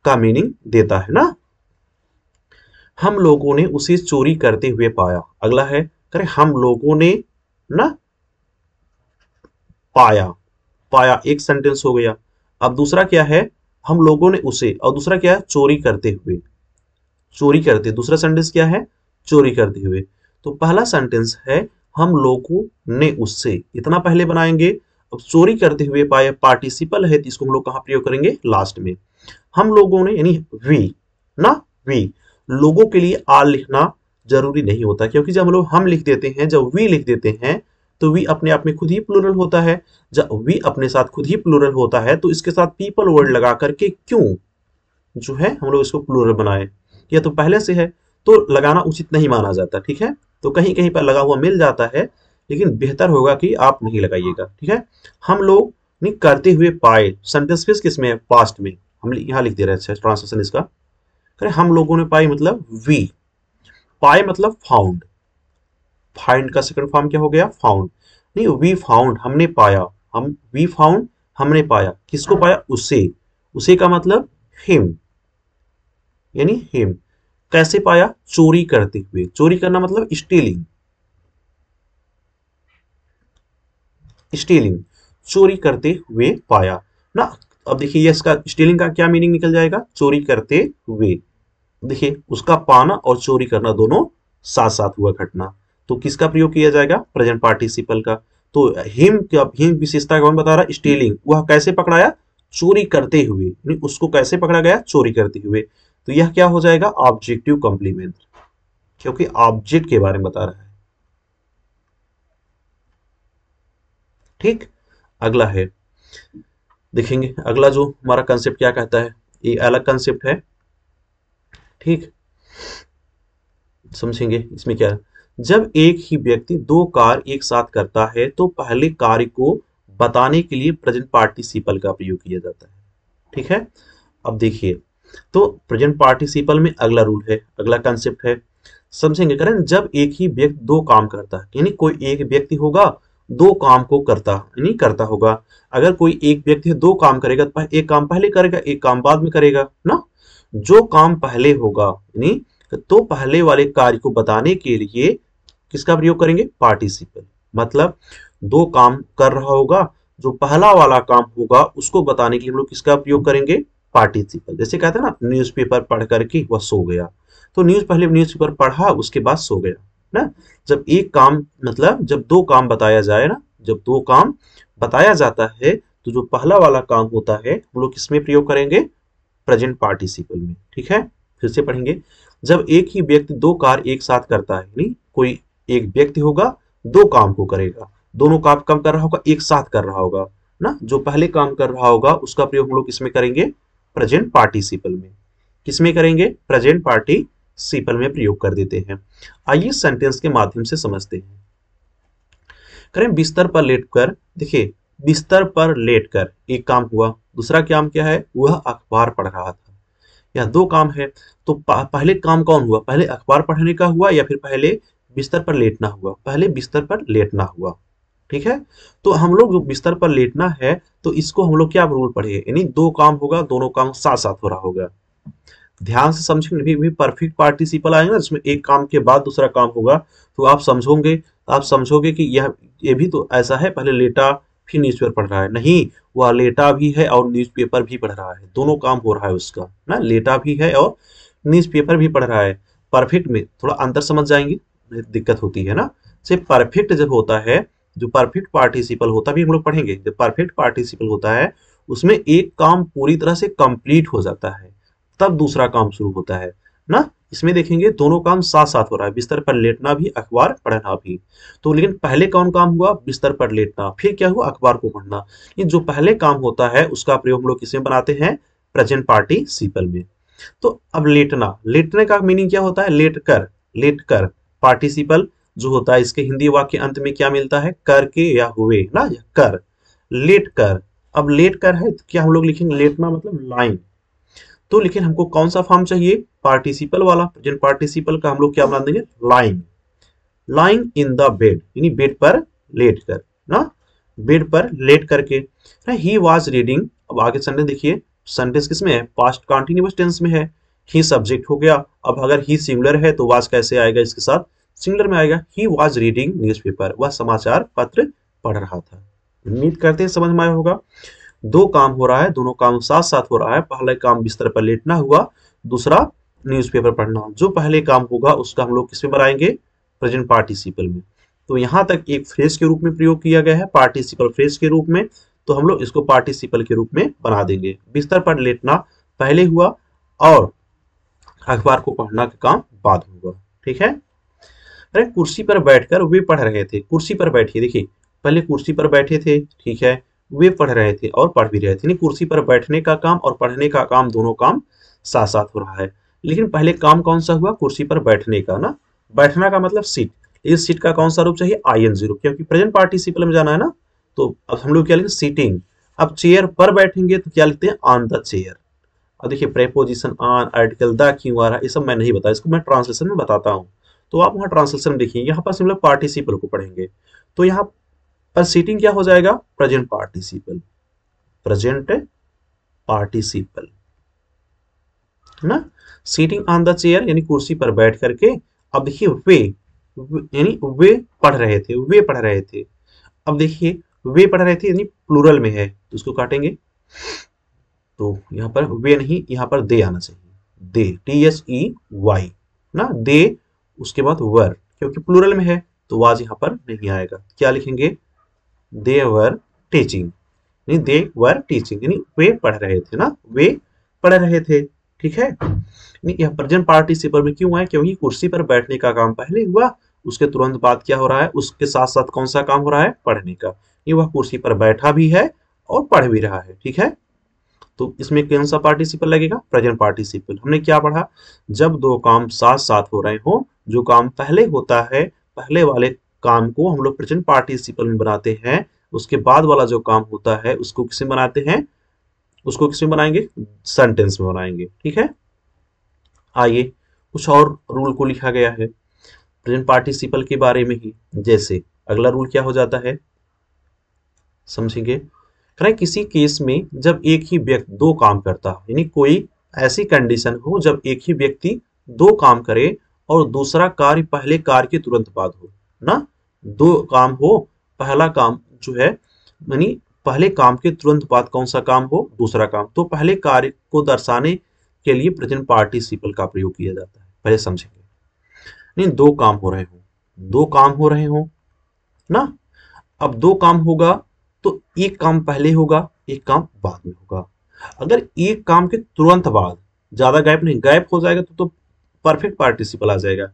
का मीनिंग देता है ना। हम लोगों ने उसे चोरी करते हुए पाया। अगला है, करें हम लोगों ने ना पाया। पाया एक सेंटेंस हो गया। अब दूसरा क्या है? हम लोगों ने उसे, और दूसरा क्या है? चोरी करते हुए। चोरी करते, दूसरा सेंटेंस क्या है? चोरी करते हुए। तो पहला सेंटेंस है हम लोगों ने उससे, इतना पहले बनाएंगे। अब चोरी करते हुए पाया पार्टिसिपल है तो इसको हम लोग कहां प्रयोग करेंगे? लास्ट में। हम लोगों ने यानी वी ना, वी। लोगों के लिए आर लिखना जरूरी नहीं होता, क्योंकि जब हम लोग हम लिख देते हैं, जब वी लिख देते हैं तो वी अपने आप में खुद ही प्लूरल होता है। जब वी अपने साथ खुद ही प्लूरल होता है तो इसके साथ पीपल वर्ड लगा करके क्यों जो है हम लोग इसको प्लूरल बनाए? यह तो पहले से है तो लगाना उचित नहीं माना जाता। ठीक है। तो कहीं कहीं पर लगा हुआ मिल जाता है, लेकिन बेहतर होगा कि आप नहीं लगाइएगा। ठीक है। हम लोग नहीं करते हुए पाए, सेंटेंस फिर किस में है? पास्ट में। हम यहाँ लिख दे रहे हैं ट्रांसलेशन इसका। करें हम लोगों ने पाई मतलब वी। पाए मतलब फाउंड। फाइंड का सेकंड फॉर्म क्या हो गया? फाउंड। नहीं, वी फाउंड, हमने पाया। हम वी फाउंड, हमने पाया। किसको पाया? उसे। उसे का मतलब हिम, यानी हिम। कैसे पाया? चोरी करते हुए। चोरी करना मतलब स्टीलिंग। स्टीलिंग, चोरी करते हुए पाया ना। अब देखिए ये इसका स्टीलिंग का क्या मीनिंग निकल जाएगा, चोरी करते हुए। देखिए उसका पाना और चोरी करना दोनों साथ साथ हुआ घटना, तो किसका प्रयोग किया जाएगा, प्रेजेंट पार्टिसिपल का। तो हिम विशेषता कौन बता रहा है, स्टीलिंग, वह कैसे पकड़ाया, चोरी करते हुए, यानी उसको कैसे पकड़ा गया, चोरी करते हुए। तो यह क्या हो जाएगा, ऑब्जेक्टिव कॉम्प्लीमेंट, क्योंकि ऑब्जेक्ट के बारे में बता रहा है। ठीक, अगला है, देखेंगे अगला जो हमारा कंसेप्ट क्या कहता है, ये अलग कंसेप्ट है। ठीक, समझेंगे इसमें क्या है। जब एक ही व्यक्ति दो कार्य एक साथ करता है तो पहले कार्य को बताने के लिए प्रेजेंट पार्टिसिपल का प्रयोग किया जाता है। ठीक है, अब देखिए, तो प्रेजेंट पार्टिसिपल में अगला रूल है, अगला कंसेप्ट है, समझेंगे। करें जब एक ही व्यक्ति दो काम करता है, यानी कोई एक व्यक्ति होगा दो काम को करता यानी करता होगा। अगर कोई एक व्यक्ति दो काम करेगा तो एक काम पहले करेगा एक काम बाद में करेगा ना। जो काम पहले होगा यानी तो पहले वाले कार्य को बताने के लिए किसका प्रयोग करेंगे, पार्टिसिपल। मतलब दो काम कर रहा होगा, जो पहला वाला काम होगा उसको बताने के लिए हम लोग किसका प्रयोग करेंगे, पार्टिसिपल। जैसे कहते हैं ना, न्यूज़पेपर पढ़ करके वह सो गया, तो पहले न्यूज़पेपर पढ़ा उसके बाद सो गया ना। जब एक काम मतलब जब दो काम बताया जाए ना, जब दो काम बताया जाता है तो जो पहला वाला काम होता है हम लोग किसमें प्रयोग करेंगे, प्रेजेंट पार्टिसिपल में। ठीक है, फिर से पढ़ेंगे। जब एक ही व्यक्ति दो कार्य एक साथ करता है, यानी कोई एक व्यक्ति होगा दो काम को करेगा, दोनों काम कम कर रहा होगा एक साथ कर रहा होगा ना। जो पहले काम कर रहा होगा उसका प्रयोग हम लोग किसमें करेंगे, प्रेजेंट पार्टिसिपल में। किसमें करेंगे, प्रेजेंट पार्टिसिपल में प्रयोग कर देते हैं। आइए सेंटेंस के माध्यम से समझते हैं। करें बिस्तर पर लेटकर, देखिए बिस्तर पर लेटकर एक काम हुआ, दूसरा काम क्या है, वह अखबार पढ़ रहा था। यह दो काम है, तो पहले काम कौन हुआ, पहले अखबार पढ़ने का हुआ या फिर पहले बिस्तर पर लेटना हुआ, पहले बिस्तर पर लेटना हुआ। ठीक है, तो हम लोग जो बिस्तर पर लेटना है तो इसको हम लोग क्या रूल पढ़े, यानी दो काम होगा दोनों काम साथ साथ हो रहा होगा। ध्यान से समझेंगे, भी परफेक्ट पार्टिसिपल आएगा ना जिसमें एक काम के बाद दूसरा काम होगा, तो आप समझोगे कि यह ये भी तो ऐसा है, पहले लेटा फिर न्यूज़पेपर पढ़ रहा है, नहीं, वह लेटा भी है और न्यूज़पेपर भी पढ़ रहा है, दोनों काम हो रहा है उसका ना, लेटा भी है और न्यूज़पेपर भी पढ़ रहा है। परफेक्ट में थोड़ा अंतर समझ जाएंगे, दिक्कत होती है ना। सिर्फ परफेक्ट जब होता है, जो परफेक्ट पार्टिसिपल होता भी हम लोग पढ़ेंगे, जब परफेक्ट पार्टिसिपल होता है उसमें एक काम पूरी तरह से कंप्लीट हो जाता है तब दूसरा काम शुरू होता है ना। इसमें देखेंगे दोनों काम साथ साथ हो रहा है, बिस्तर पर लेटना भी अखबार पढ़ना भी। तो लेकिन पहले कौन काम हुआ, बिस्तर पर लेटना, फिर क्या हुआ, अखबार को पढ़ना। ये जो पहले काम होता है उसका प्रयोग हम लोग किसमें बनाते हैं, प्रेजेंट पार्टिसिपल में। तो अब लेटना, लेटने का मीनिंग क्या होता है, लेट कर, लेट कर। पार्टिसिपल जो होता है इसके हिंदी वाक्य अंत में क्या मिलता है, करके या हुए ना, या कर, लेट कर। अब लेट कर है तो क्या हम लोग लिखेंगे, लेटना मतलब लाइन। तो लेकिन हमको कौन सा फॉर्म चाहिए, पार्टिसिपल वाला, प्रेजेंट पार्टिसिपल का हम लोग क्या बना देंगे, line. Line in the bed, यानी बेड पर लेट कर ना, बेड पर लेट करके। ही वॉज रीडिंग, अब आगे सेंटेंस देखिए, सेंटेंस किसमें है, पास्ट कंटिन्यूअस टेंस में है। ही सब्जेक्ट हो गया, अब अगर ही सिंगुलर है तो वाज कैसे आएगा, इसके साथ सिंगुलर में आएगा। ही वॉज रीडिंग न्यूज़पेपर, वह समाचार पत्र पढ़ रहा था। उम्मीद करते हैं समझ में आया होगा। दो काम हो रहा है, दोनों काम साथ साथ हो रहा है, पहला काम बिस्तर पर लेटना हुआ, दूसरा न्यूज़पेपर पढ़ना। जो पहले काम होगा उसका हम लोग किसमें बनाएंगे, प्रेजेंट पार्टिसिपल में। तो यहां तक एक फ्रेज के रूप में प्रयोग किया गया है, पार्टिसिपल फ्रेज के रूप में, तो हम लोग इसको पार्टिसिपल के रूप में बना देंगे। बिस्तर पर लेटना पहले हुआ और अखबार को पढ़ना का काम बाद में हुआ। ठीक है, अरे कुर्सी पर बैठकर वे पढ़ रहे थे, कुर्सी पर बैठिए, देखिए पहले कुर्सी पर बैठे थे, ठीक है, वे पढ़ रहे थे और पढ़ भी रहे थे, नहीं, कुर्सी पर बैठने का काम और पढ़ने का काम दोनों काम साथ साथ हो रहा है। लेकिन पहले काम कौन सा हुआ, कुर्सी पर बैठने का ना, बैठना का मतलब सीट, इस सीट का कौन सा रूप चाहिए, IN0, क्योंकि प्रेजेंट पार्टिसिपल में जाना है ना। तो अब हम लोग क्या लिखेंगे, सीटिंग। अब चेयर पर बैठेंगे तो क्या लिखते हैं, ऑन द चेयर। अब देखिए प्रेपोजिशन ऑन, आर्टिकल द क्यों आ रहा है, ये सब मैं नहीं बता, इसको मैं ट्रांसलेशन में बताता हूँ। तो आप वहां ट्रांसलेशन देखिए, यहाँ पर हम लोग पार्टिसिपल को पढ़ेंगे, तो यहाँ पर सीटिंग क्या हो जाएगा, प्रेजेंट पार्टिसिपल, प्रेजेंट पार्टिसिपल है ना। सीटिंग ऑन द चेयर यानी कुर्सी पर बैठ करके। अब देखिए वे यानी वे पढ़ रहे थे, वे पढ़ रहे थे। अब देखिए वे पढ़ रहे थे यानी प्लूरल में है तो उसको काटेंगे, तो यहाँ पर वे नहीं, यहाँ पर दे आना चाहिए, दे, THEY ना, दे, उसके बाद वर, क्योंकि प्लूरल में है तो वाज यहाँ पर नहीं आएगा। क्या लिखेंगे, दे वर टीचिंग, यानी दे वर टीचिंग यानी वे पढ़ रहे थे ना, वे पढ़ रहे थे। ठीक है, यह प्रेजेंट पार्टिसिपल में क्यों है, क्योंकि कुर्सी पर बैठने का काम पहले हुआ, उसके तुरंत बाद क्या हो रहा है, उसके साथ साथ कौन सा काम हो रहा है, पढ़ने का। ये वह कुर्सी पर बैठा भी है और पढ़ भी रहा है। ठीक है, तो इसमें कौन सा पार्टिसिपल लगेगा, प्रेजेंट पार्टिसिपल। हमने क्या पढ़ा, जब दो काम साथ साथ हो रहे हो, जो काम पहले होता है, पहले वाले काम को हम लोग प्रेजेंट पार्टिसिपल में बनाते हैं, उसके बाद वाला जो काम होता है उसको किसमें बनाते हैं, उसको किसमें बनाएंगे, सेंटेंस में बनाएंगे। ठीक है, आइए कुछ और रूल को लिखा गया है प्रेजेंट पार्टिसिपल के बारे में ही। जैसे अगला रूल क्या हो जाता है, समझेंगे, किसी केस में जब एक ही व्यक्ति दो काम करता है, यानी कोई ऐसी कंडीशन हो जब एक ही व्यक्ति दो काम करे और दूसरा कार्य पहले कार्य के तुरंत बाद हो ना, दो काम हो, पहला काम जो है यानी पहले काम के तुरंत बाद कौन सा काम हो, दूसरा काम, तो पहले कार्य को दर्शाने के लिए प्रेजेंट पार्टिसिपल का प्रयोग किया जाता है। पहले समझेंगे, नहीं दो काम हो रहे हो, दो काम हो रहे हो ना, अब दो काम होगा तो एक काम पहले होगा, एक काम बाद में होगा। अगर एक काम के तुरंत बाद, ज्यादा गैप नहीं, गैप हो जाएगा तो परफेक्ट पार्टिसिपल आ जाएगा।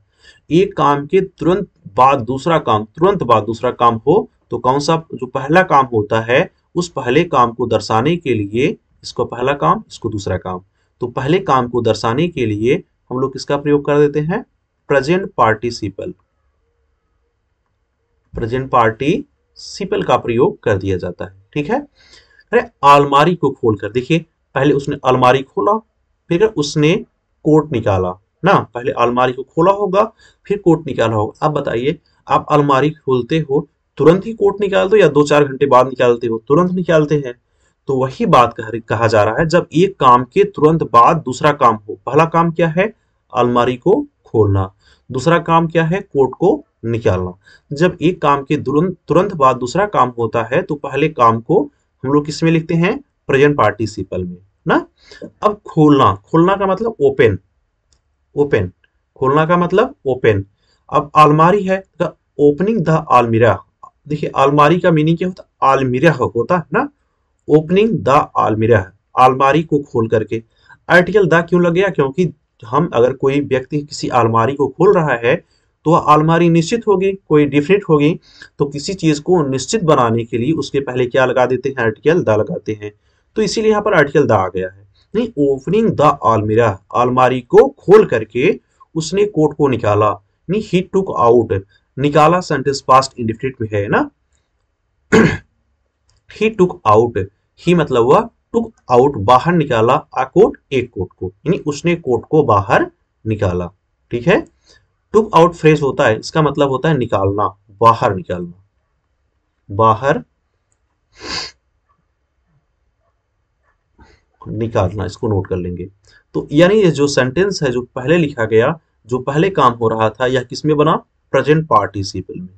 एक काम के तुरंत बाद दूसरा काम, तुरंत बाद दूसरा काम हो तो कौन सा, जो पहला काम होता है उस पहले काम को दर्शाने के लिए, इसको पहला काम, इसको दूसरा काम, तो पहले काम को दर्शाने के लिए हम लोग किसका प्रयोग कर देते हैं, प्रेजेंट पार्टिसिपल, प्रेजेंट पार्टिसिपल का प्रयोग कर दिया जाता है। ठीक है, अरे अलमारी को खोलकर देखिए, पहले उसने अलमारी खोला, फिर उसने कोट निकाला ना, पहले अलमारी को खोला होगा फिर कोट निकाला होगा। अब बताइए, आप अलमारी खोलते हो तुरंत ही कोट निकालते हो या 2-4 घंटे बाद निकालते हो, तुरंत निकालते हैं। तो वही बात कहा जा रहा है, जब एक काम के तुरंत बाद दूसरा काम हो, पहला काम क्या है, अलमारी को खोलना, दूसरा काम क्या है, कोट को निकालना। जब एक काम के तुरंत तुरंत बाद दूसरा काम होता है तो पहले काम को हम लोग किसमें लिखते हैं, प्रेजेंट पार्टिसिपल में ना। अब खोलना, खोलना का मतलब ओपन, ओपन, खोलना का मतलब ओपन। अब अलमारी है तो ओपनिंग द अलमीरा, देखिए अलमारी का मीनिंग क्या होता है, अलमीरा होता है ना, ओपनिंग द अलमीरा, अलमारी को खोल करके। आर्टिकल द क्यों लग गया, क्योंकि हम अगर कोई व्यक्ति किसी अलमारी को खोल रहा है तो वह अलमारी निश्चित होगी, कोई डिफिनिट होगी, तो किसी चीज को निश्चित बनाने के लिए उसके पहले क्या लगा देते हैं, आर्टिकल द लगाते हैं, तो इसीलिए यहाँ पर आर्टिकल द आ गया है। नहीं, ओपनिंग द अलमीरा, अलमारी को खोल करके उसने कोट को निकाला, नहीं ही टुक आउट, निकाला सेंटेंस पास्ट इंडेफिनिट में है ना, ही टुक आउट, ही मतलब वह, टुक आउट बाहर निकाला, आ कोट एक कोट को, यानी उसने कोट को बाहर निकाला। ठीक है, टुक आउट फ्रेज होता है, इसका मतलब होता है निकालना, बाहर निकालना, बाहर निकालना, इसको नोट कर लेंगे। तो यानी ये जो सेंटेंस है जो पहले लिखा गया, जो पहले काम हो रहा था, यह किसमें बना, प्रेजेंट पार्टिसिपल में।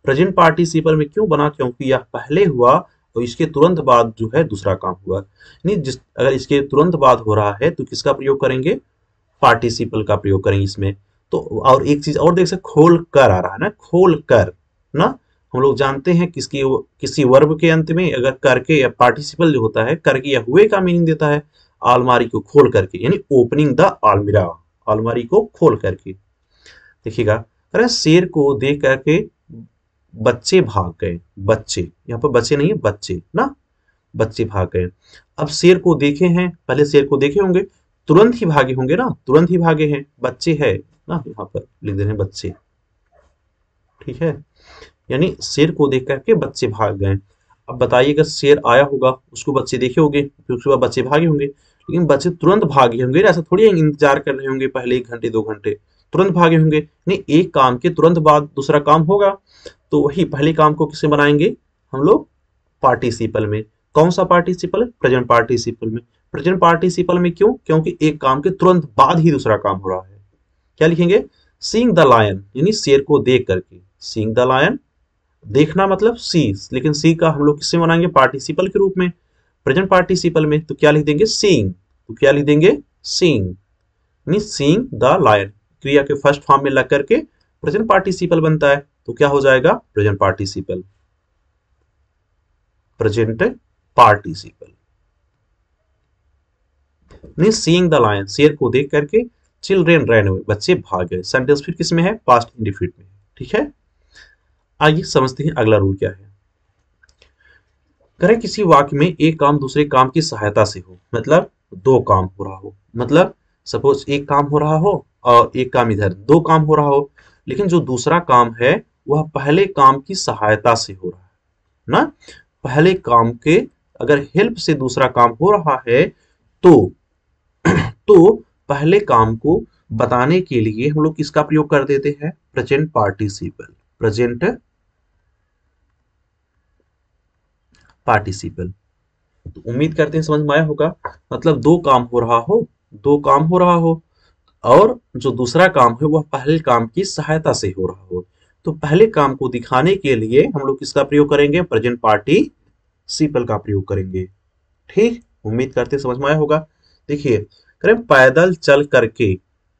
प्रेजेंट पार्टिसिपल में क्यों बना, क्योंकि यह पहले हुआ और इसके तुरंत बाद जो है दूसरा काम हुआ। नहीं, अगर इसके तुरंत बाद हो रहा है तो किसका प्रयोग करेंगे, पार्टिसिपल का प्रयोग करेंगे इसमें। तो और एक चीज और देख सकते, खोल कर आ रहा है ना, खोल कर ना, हम लोग जानते हैं किसकी, किसी वर्ब के अंत में अगर करके या पार्टिसिपल जो होता है करके या हुए का मीनिंग देता है, अलमारी को खोल करके, यानी ओपनिंग द अलमीरा, अलमारी को खोल करके। देखिएगा, अरे शेर को देख करके बच्चे भाग गए, बच्चे, यहाँ पर बच्चे नहीं है, बच्चे ना, बच्चे भाग गए। अब शेर को देखे हैं, पहले शेर को देखे होंगे, तुरंत ही भागे होंगे ना, तुरंत ही भागे हैं, बच्चे है ना, यहाँ पर लिख दे रहे हैं बच्चे। ठीक है, यानी शेर को देख करके बच्चे भाग गए। अब बताइए, अगर शेर आया होगा, उसको बच्चे देखे होंगे, फिर उसके बाद बच्चे भागे होंगे, लेकिन बच्चे तुरंत भागे होंगे, ऐसा थोड़ी इंतजार कर रहे होंगे पहले 1 घंटे 2 घंटे, तुरंत भागे होंगे। नहीं, एक काम के तुरंत बाद दूसरा काम होगा, तो वही पहले काम को किसे बनाएंगे हम लोग, पार्टिसिपल में। कौन सा पार्टिसिपल, प्रेजेंट पार्टिसिपल में। प्रेजेंट पार्टिसिपल में क्यों, क्योंकि एक काम के तुरंत बाद ही दूसरा काम हो रहा है। क्या लिखेंगे, सीइंग द लायन, यानी शेर को देख करके, सीइंग द लायन देखना मतलब सी, लेकिन सी का हम लोग किससे बनाएंगे, पार्टिसिपल के रूप में, प्रेजेंट पार्टिसिपल में। तो क्या लिख देंगे, सीइंग। तो क्या लिख देंगे, सीइंग, यानी सीइंग द लायन, क्रिया के फर्स्ट फॉर्म में लग करके प्रेजेंट पार्टिसिपल बनता है। तो क्या हो जाएगा, present participle, present participle, mean seeing the lion, शेर को देख करके, चिल्ड्रेन रैन अवे, बच्चे भाग गए। सेंटेंस फिर किस में है, पास्ट इंडिफिनिट में। ठीक है, आइए समझते हैं अगला रूल क्या है। करें किसी वाक्य में एक काम दूसरे काम की सहायता से हो, मतलब दो काम हो रहा हो, मतलब सपोज एक काम हो रहा हो और एक काम इधर, दो काम हो रहा हो, लेकिन जो दूसरा काम है वह पहले काम की सहायता से हो रहा है ना। पहले काम के अगर हेल्प से दूसरा काम हो रहा है तो तो पहले काम को बताने के लिए हम लोग किसका प्रयोग कर देते हैं, प्रेजेंट पार्टिसिपल, प्रेजेंट पार्टिसिपल। तो उम्मीद करते हैं समझ में आया होगा। मतलब दो काम हो रहा हो, दो काम हो रहा हो और जो दूसरा काम है वह पहले काम की सहायता से हो रहा हो, तो पहले काम को दिखाने के लिए हम लोग किसका प्रयोग करेंगे, प्रेजेंट पार्टिसिपल का प्रयोग करेंगे। ठीक, उम्मीद करते हैं समझ में आया होगा। देखिए, करें पैदल चल करके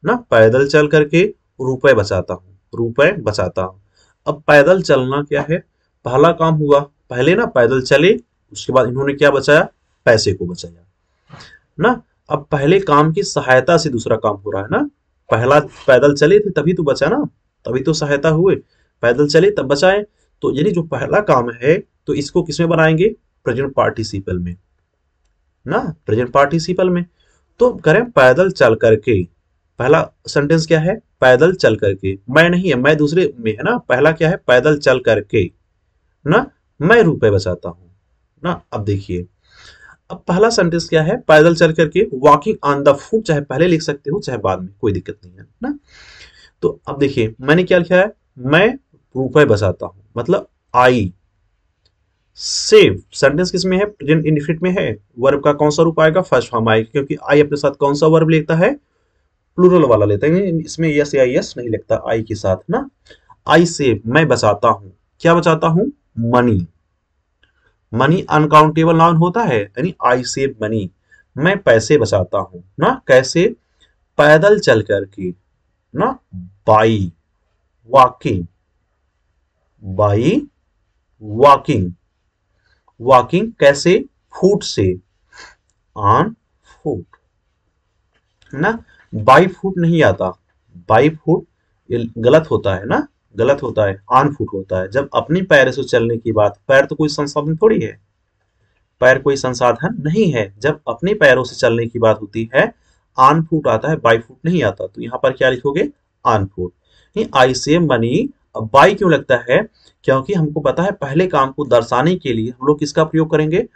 ना, पैदल चल करके रुपए बचाता हूँ, रुपए बचाता हूँ। अब पैदल चलना क्या है, पहला काम हुआ, पहले ना पैदल चले, उसके बाद इन्होंने क्या बचाया, पैसे को बचाया ना। अब पहले काम की सहायता से दूसरा काम हो रहा है ना, पहला पैदल चले थे तभी तो बचा ना, तभी तो सहायता हुए, पैदल चले तब बचाए। तो यानी जो पहला काम है तो इसको किसमें बनाएंगे, प्रेजेंट पार्टिसिपल में ना, प्रेजेंट पार्टिसिपल में। तो करें पैदल चल करके, पहला सेंटेंस क्या है, पैदल चल करके, मैं नहीं है, मैं दूसरे में है ना, पहला क्या है, पैदल चल करके ना मैं रुपए बचाता हूं ना। अब देखिए, अब पहला सेंटेंस क्या है, पैदल चल करके, वॉकिंग ऑन द फुट, चाहे पहले लिख सकते हो चाहे बाद में, कोई दिक्कत नहीं है ना। तो अब देखिए मैंने क्या लिखा है, मैं रुपए बचाता हूं, मतलब आई सेव। सेंटेंस किस में है, प्रेजेंट इंडिफिनिट में है, वर्ब का कौन सा रूप आएगा, फर्स्ट फॉर्म आएगा, क्योंकि आई अपने साथ कौन सा वर्ब लेता है, प्लूरल वाला लेता है, इसमें यस या यस नहीं लगता आई के साथ ना। आई सेव, मैं बचाता हूं, क्या बचाता हूं, मनी। मनी अनकाउंटेबल नाउन होता है, यानी आई सेव मनी, मैं पैसे बचाता हूं ना, कैसे, पैदल चल करके ना, by walking, by walking, walking कैसे, फुट से, ऑन फुट ना। बाई फुट नहीं आता, बाई फुट ये गलत होता है ना, गलत होता है, ऑन फुट होता है। जब अपनी पैर से चलने की बात, पैर तो कोई संसाधन थोड़ी है, पैर कोई संसाधन नहीं है, जब अपने पैरों से चलने की बात होती है ऑन फुट आता है, बाई फुट नहीं आता। तो यहां पर क्या लिखोगे, ऑन फुट। आई से मनी, अब बाई क्यों लगता है, क्योंकि हमको पता है पहले काम को दर्शाने के लिए हम लोग किसका प्रयोग करेंगे,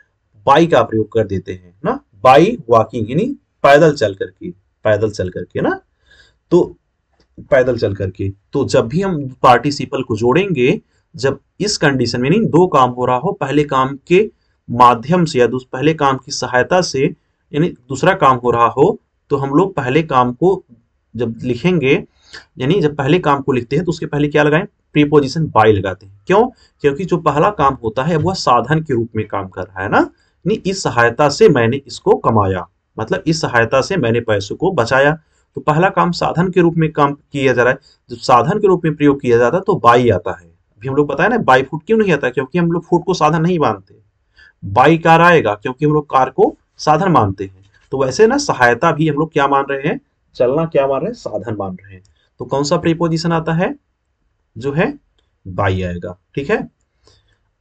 बाई का प्रयोग कर देते हैं ना, बाई वॉकिंग, यानी पैदल चल करके, पैदल चल करके ना। तो पैदल चल करके, तो जब भी हम पार्टिसिपल को जोड़ेंगे, जब इस कंडीशन में, नहीं दो काम हो रहा हो, पहले काम के माध्यम से या पहले काम की सहायता से, यानी दूसरा काम हो रहा हो, तो हम लोग पहले काम को जब लिखेंगे, यानी जब पहले काम को लिखते हैं तो उसके पहले क्या लगाएं, प्रीपोजिशन बाय लगाते हैं। क्यों, क्योंकि जो पहला काम होता है वह साधन के रूप में काम कर रहा है ना, यानी इस सहायता से मैंने इसको कमाया, मतलब इस सहायता से मैंने पैसों को बचाया। तो पहला काम साधन के रूप में काम किया जा रहा है, जब साधन के रूप में प्रयोग किया जाता है तो बाई आता है। अभी हम लोग बताया ना, बाई फुट क्यों नहीं आता, क्योंकि हम लोग फुट को साधन नहीं मानते, बाई कार आएगा क्योंकि हम लोग कार को साधन मानते हैं। तो वैसे ना सहायता भी हम लोग क्या मान रहे हैं, चलना क्या मान रहे हैं, साधन मान रहे हैं। तो कौन सा प्रीपोजिशन आता है, जो है बाई आएगा। ठीक है,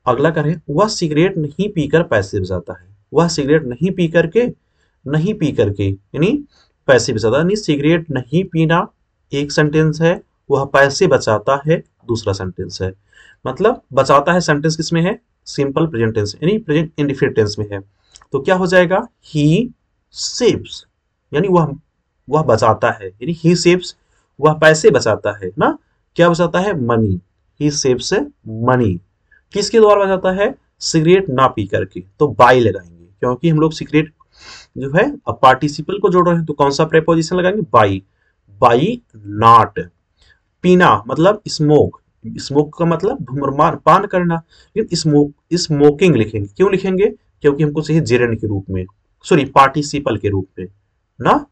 अगला करें, वह सिगरेट नहीं पीकर पैसे बचाता है, वह सिगरेट नहीं पी करके, नहीं पी करके यानी पैसे बचाता, यानी सिगरेट नहीं पीना एक सेंटेंस है, वह पैसे बचाता है दूसरा सेंटेंस है। मतलब बचाता है सेंटेंस किसमें है, सिंपल प्रेजेंट टेंस, यानी प्रेजेंट इंडिफिनिट टेंस में है। तो क्या हो जाएगा, ही सेव्स, यानी वह बचाता है, यानी ही सेव्स, वह पैसे बचाता है ना, क्या बचाता है, मनी, ही सेव्स मनी। किसके द्वारा बचाता है, सिगरेट ना पी करके, तो बाई लगाएंगे, क्योंकि हम लोग सिगरेट जो है अब पार्टिसिपल को जोड़ रहे हैं तो कौन सा प्रेपोजिशन लगाएंगे, बाई, बाई नॉट। पीना मतलब स्मोक, स्मोक का मतलब धूम्रपान पान करना, लेकिन स्मोकिंग लिखेंगे। क्यों लिखेंगे? क्योंकि हमको चाहिए जेरेंड के रूप में, सॉरी पार्टिसिपल के रूप में ना,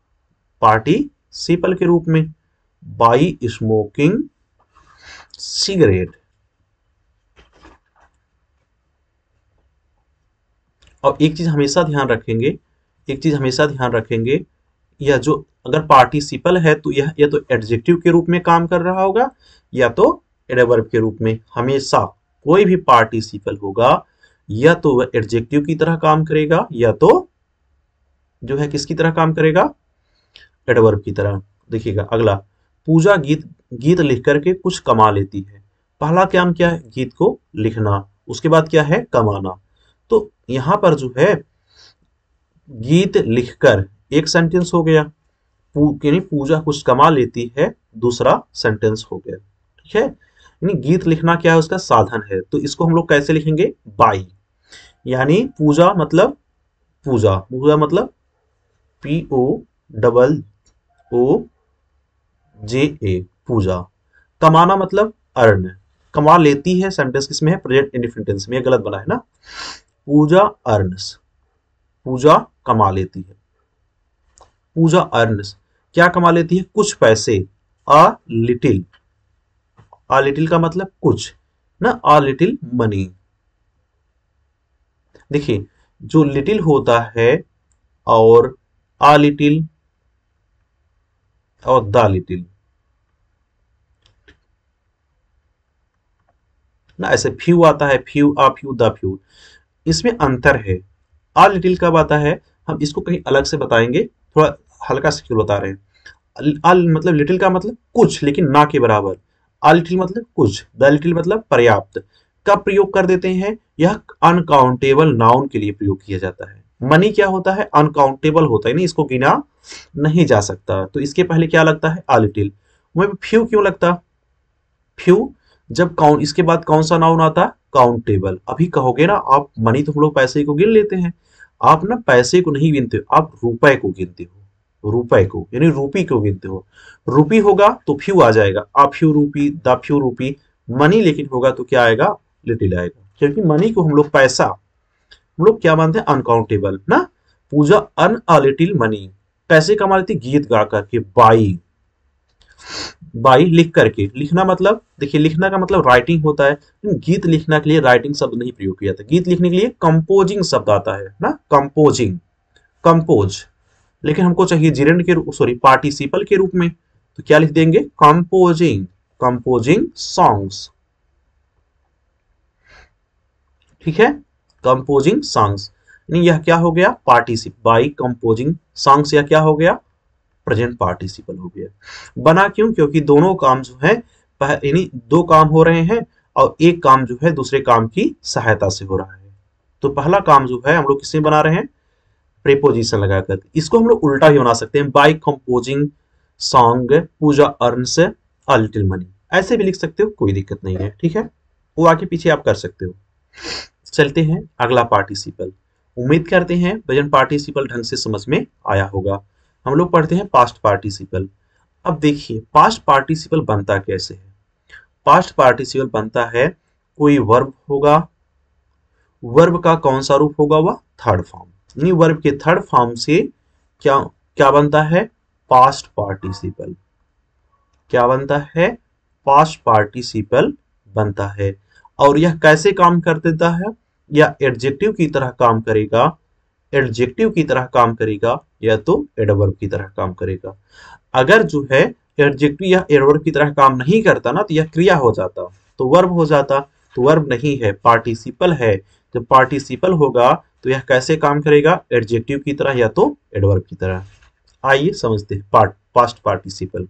पार्टिसिपल के रूप में, बाई स्मोकिंग सिगरेट। और एक चीज हमेशा ध्यान रखेंगे, एक चीज हमेशा ध्यान रखेंगे, यह जो अगर पार्टिसिपल है तो यह या तो एडजेक्टिव के रूप में काम कर रहा होगा या तो एडवर्ब के रूप में। हमेशा कोई भी पार्टिसिपल होगा या तो वह एडजेक्टिव की तरह काम करेगा या तो जो है किसकी तरह काम करेगा, एडवर्ब की तरह। देखिएगा अगला, पूजा गीत गीत लिख करके कुछ कमा लेती है। पहला काम क्या है? गीत को लिखना। उसके बाद क्या है? कमाना। तो यहां पर जो है गीत लिखकर एक सेंटेंस हो गया, यानी पूजा कुछ कमा लेती है दूसरा सेंटेंस हो गया। ठीक है, यानी गीत लिखना क्या है? उसका साधन है। तो इसको हम लोग कैसे लिखेंगे? बाई। यानी पूजा मतलब पूजा, पूजा मतलब POOOJA, पूजा। कमाना मतलब अर्न। कमा लेती है सेंटेंस किसमें है? प्रेजेंट इंडेफिनिट टेंस में। गलत बना है ना, पूजा अर्न्स, पूजा कमा लेती है। पूजा अर्न्स क्या कमा लेती है? कुछ पैसे। अ लिटिल, अ लिटिल का मतलब कुछ ना, अ लिटिल मनी। देखिए जो लिटिल होता है और अ लिटिल और द लिटिल ना, ऐसे फ्यू आता है, few a few the few, इसमें अंतर है। अ लिटिल कब आता है? हम इसको कहीं अलग से बताएंगे, थोड़ा हल्का सा क्यों बता रहे हैं। मतलब लिटिल का मतलब कुछ लेकिन ना के बराबर। अ लिटिल मतलब कुछ, द लिटिल मतलब पर्याप्त। कब प्रयोग कर देते हैं? यह अनकाउंटेबल नाउन के लिए प्रयोग किया जाता है। मनी क्या होता है? अनकाउंटेबल होता है, नहीं इसको गिना नहीं जा सकता, तो इसके पहले क्या लगता है? A little. वहीं फ्यू क्यों लगता? फ्यू जब काउंट, इसके बाद कौन सा नाउन आता? काउंटेबल। अभी कहोगे ना आप मनी तो हम लोग पैसे को गिन लेते हैं, आप ना पैसे को नहीं गिनते हो, आप रुपए को गिनते हो, रुपए को यानी रूपी को गिनते हो। रूपी होगा तो फ्यू आ जाएगा, आ फ्यू रूपी, द फ्यू रूपी। मनी लेकिन होगा तो क्या आएगा? लिटिल आएगा, क्योंकि मनी को हम लोग पैसा, हम लोग क्या मानते हैं? अनकाउंटेबल ना। पूजा अन अ लिटिल मनी, पैसे कमा लेती गीत गा करके। बाई, बाई लिख करके। लिखना मतलब देखिए, लिखना का मतलब राइटिंग होता है, गीत लिखने के लिए राइटिंग शब्द नहीं प्रयोग किया था। गीत लिखने के लिए कंपोजिंग शब्द आता है ना, कंपोजिंग, कंपोज। लेकिन हमको चाहिए जिरेंड के रूप, सॉरी पार्टिसिपल के रूप में, तो क्या लिख देंगे? Composing, composing songs. ठीक है, कंपोजिंग सॉन्ग्स, यानी यह क्या हो गया? पार्टिसिप बाई कंपोजिंग सॉन्ग्स, या क्या हो गया? प्रेजेंट पार्टिसिपल हो गया। बना क्यों? क्योंकि दोनों काम जो है, यानी दो काम हो रहे हैं और एक काम जो है दूसरे काम की सहायता से हो रहा है। तो पहला काम जो है हम लोग किसमें बना रहे हैं? प्रेपोजिशन लगाकर। इसको हम लोग उल्टा भी बना सकते हैं, by composing song Puja earns a little money, ऐसे भी लिख सकते हो, कोई दिक्कत नहीं है। ठीक है, वो आगे पीछे आप कर सकते हो। चलते हैं अगला पार्टिसिपल। उम्मीद करते हैं प्रेजेंट पार्टिसिपल ढंग से समझ में आया होगा। हम लोग पढ़ते हैं पास्ट पार्टिसिपल। अब देखिए पास्ट पार्टिसिपल बनता कैसे है? पास्ट पार्टिसिपल बनता है, कोई वर्ब होगा, वर्ब का कौन सा रूप होगा? वह थर्ड फॉर्म, यानी वर्ब के थर्ड फॉर्म से क्या क्या बनता है? Past participle. क्या बनता है? पास्ट पार्टिसिपल बनता है। और यह कैसे काम कर देता है? या एडजेक्टिव की तरह काम करेगा, एडजेक्टिव की तरह काम करेगा या तो एडवर्ब की तरह काम करेगा। अगर जो है एडजेक्टिव या एडवर्ब की तरह काम नहीं करता ना, तो यह क्रिया हो जाता, तो वर्ब हो जाता। तो वर्ब नहीं है, पार्टिसिपल है। जब पार्टिसिपल होगा तो यह कैसे काम करेगा? एडजेक्टिव की तरह या तो एडवर्ब की तरह। आइए समझते हैं past participle.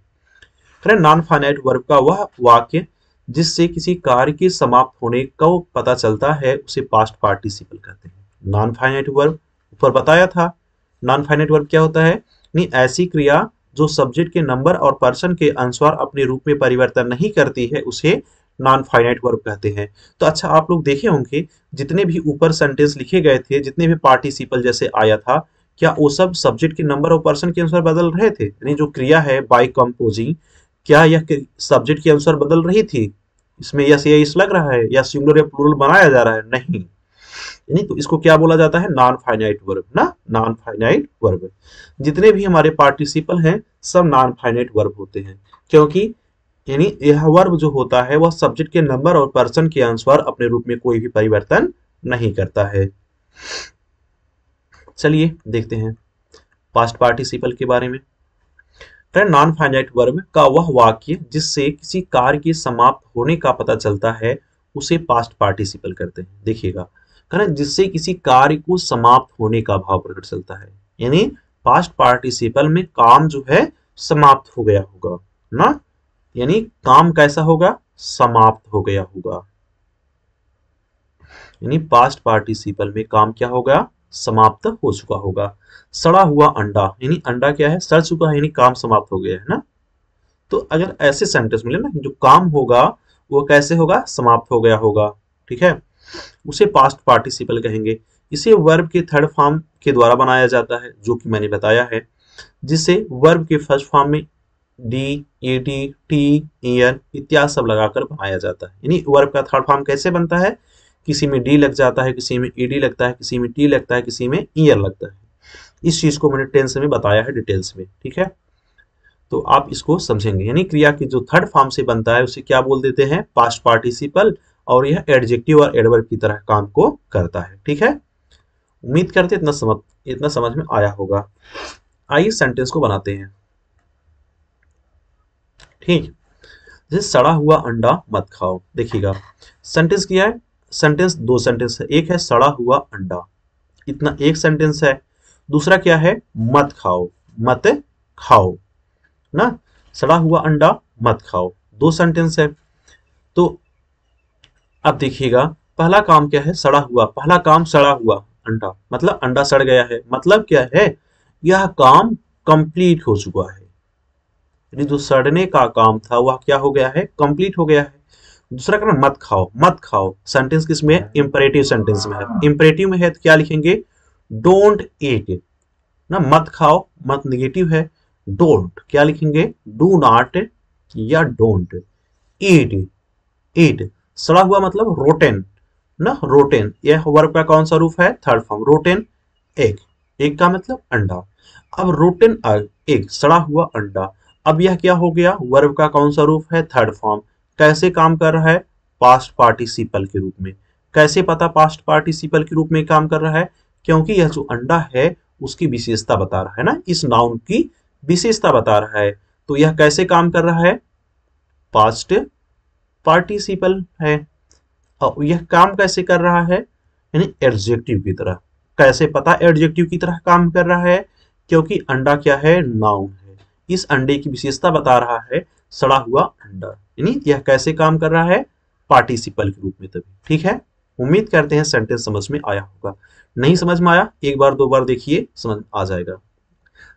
Non finite verb का वह वाक्य जिससे किसी कार्य के समाप्त होने का पता चलता है उसे पास्ट पार्टिसिपल कहते हैं। नॉन फाइनाइट वर्ब ऊपर बताया था। नॉन फाइनाइट वर्ब क्या होता है? नहीं, ऐसी क्रिया जो सब्जेक्ट के नंबर और पर्सन के अनुसार अपने रूप में परिवर्तन नहीं करती है उसे नॉन फाइनाइट वर्ब कहते हैं। तो अच्छा, आप लोग देखे होंगे जितने भी ऊपर सेंटेंस लिखे गए थे, जितने भी पार्टिसिपल जैसे आया था, क्या वो सब सब्जेक्ट के नंबर और पर्सन के अनुसार बदल रहे थे? यानी जो क्रिया है बाय कंपोजिंग, क्या यह सब्जेक्ट के अनुसार बदल रही थी? इसमें यस या इस लग रहा है या सिंगुलर या प्लूरल बनाया जा रहा है? नहीं। यानी तो इसको क्या बोला जाता है? नॉन फाइनाइट वर्ब ना, नॉन फाइनाइट वर्ब। जितने भी हमारे पार्टिसिपल हैं सब नॉन फाइनाइट वर्ब होते हैं, क्योंकि यानी यह वर्ब जो होता है वह सब्जेक्ट के नंबर और पर्सन के अनुसार अपने रूप में कोई भी परिवर्तन नहीं करता है। चलिए देखते हैं पास्ट पार्टिसिपल के बारे में। नॉन फाइनाइट वर्ब का वह वाक्य जिससे किसी कार्य के समाप्त होने का पता चलता है उसे पास्ट पार्टिसिपल कहते हैं। देखिएगा, कारण जिससे किसी कार्य को समाप्त होने का भाव प्रकट चलता है, यानी पास्ट पार्टिसिपल में काम जो है समाप्त हो गया होगा ना, यानी काम कैसा होगा? समाप्त हो गया होगा। यानी पास्ट पार्टिसिपल में काम क्या होगा? समाप्त हो चुका होगा। सड़ा हुआ अंडा, यानी अंडा क्या है? सड़ चुका है, यानी काम समाप्त हो गया है ना। तो अगर ऐसे सेंटेंस मिले ना, जो काम होगा वो कैसे होगा? समाप्त हो गया होगा, ठीक है, उसे पास्ट पार्टिसिपल कहेंगे। इसे वर्ब के थर्ड फॉर्म के द्वारा बनाया जाता है, जो कि मैंने बताया है, जिसे वर्ब के फर्स्ट फॉर्म में डी, एटी, टी, ईयर इत्यादि सब लगाकर बनाया जाता है। यानी वर्ब का थर्ड फॉर्म कैसे बनता है? किसी में डी लग जाता है, किसी में ईडी लगता है, किसी में टी लगता है, किसी में ईयर लगता है। इस चीज को मैंने टेंस में बताया है डिटेल्स में, ठीक है, तो आप इसको समझेंगे। यानी क्रिया की जो थर्ड फॉर्म से बनता है उसे क्या बोल देते हैं? पास्ट पार्टिसिपल, और यह एडजेक्टिव और एडवर्ब की तरह काम को करता है, ठीक है। उम्मीद करते इतना समझ में आया होगा। आइए सेंटेंस को बनाते हैं, ठीक। जैसे सड़ा हुआ अंडा मत खाओ। देखिएगा सेंटेंस क्या है? सेंटेंस दो सेंटेंस है, एक है सड़ा हुआ अंडा, इतना एक सेंटेंस है। दूसरा क्या है? मत खाओ, मत खाओ ना, सड़ा हुआ अंडा मत खाओ, दो सेंटेंस है। तो अब देखिएगा पहला काम क्या है? सड़ा हुआ, पहला काम सड़ा हुआ अंडा, मतलब अंडा सड़ गया है, मतलब क्या है? यह काम कंप्लीट हो चुका है, यानी जो सड़ने का काम था वह क्या हो गया है? कंप्लीट हो गया है। दूसरा कारण मत खाओ, मत खाओ सेंटेंस किसमें है? इंपरेटिव सेंटेंस में है। इंपरेटिव में है तो क्या लिखेंगे? डोंट ईट ना, मत खाओ, मत निगेटिव है, डोंट क्या लिखेंगे? डू नॉट या डोंट। ईट, ईट सड़ा हुआ मतलब रोटेन ना, रोटेन यह वर्ब का कौन सा रूप है? Third form. Rotten egg, egg का मतलब अंडा। अब रोटेन एग, सड़ा हुआ अंडा, अब यह क्या हो गया? वर्ब का कौन सा रूप है? Third form. कैसे काम कर रहा है? पास्ट पार्टिसिपल के रूप में। कैसे पता पास्ट पार्टिसिपल के रूप में काम कर रहा है? क्योंकि यह जो अंडा है उसकी विशेषता बता रहा है ना, इस नाउन की विशेषता बता रहा है। तो यह कैसे काम कर रहा है? पास्ट पार्टिसिपल है। और यह काम कैसे कर रहा है? यानी एडजेक्टिव की तरह। कैसे पता एडजेक्टिव की तरह काम कर रहा है? क्योंकि अंडा क्या है? नाउन है, इस अंडे की विशेषता बता रहा है सड़ा हुआ अंडा, यानी यह कैसे काम कर रहा है? पार्टिसिपल के रूप में तभी, ठीक है। उम्मीद करते हैं सेंटेंस समझ में आया होगा। नहीं समझ में आया एक बार दो बार देखिए, समझ आ जाएगा।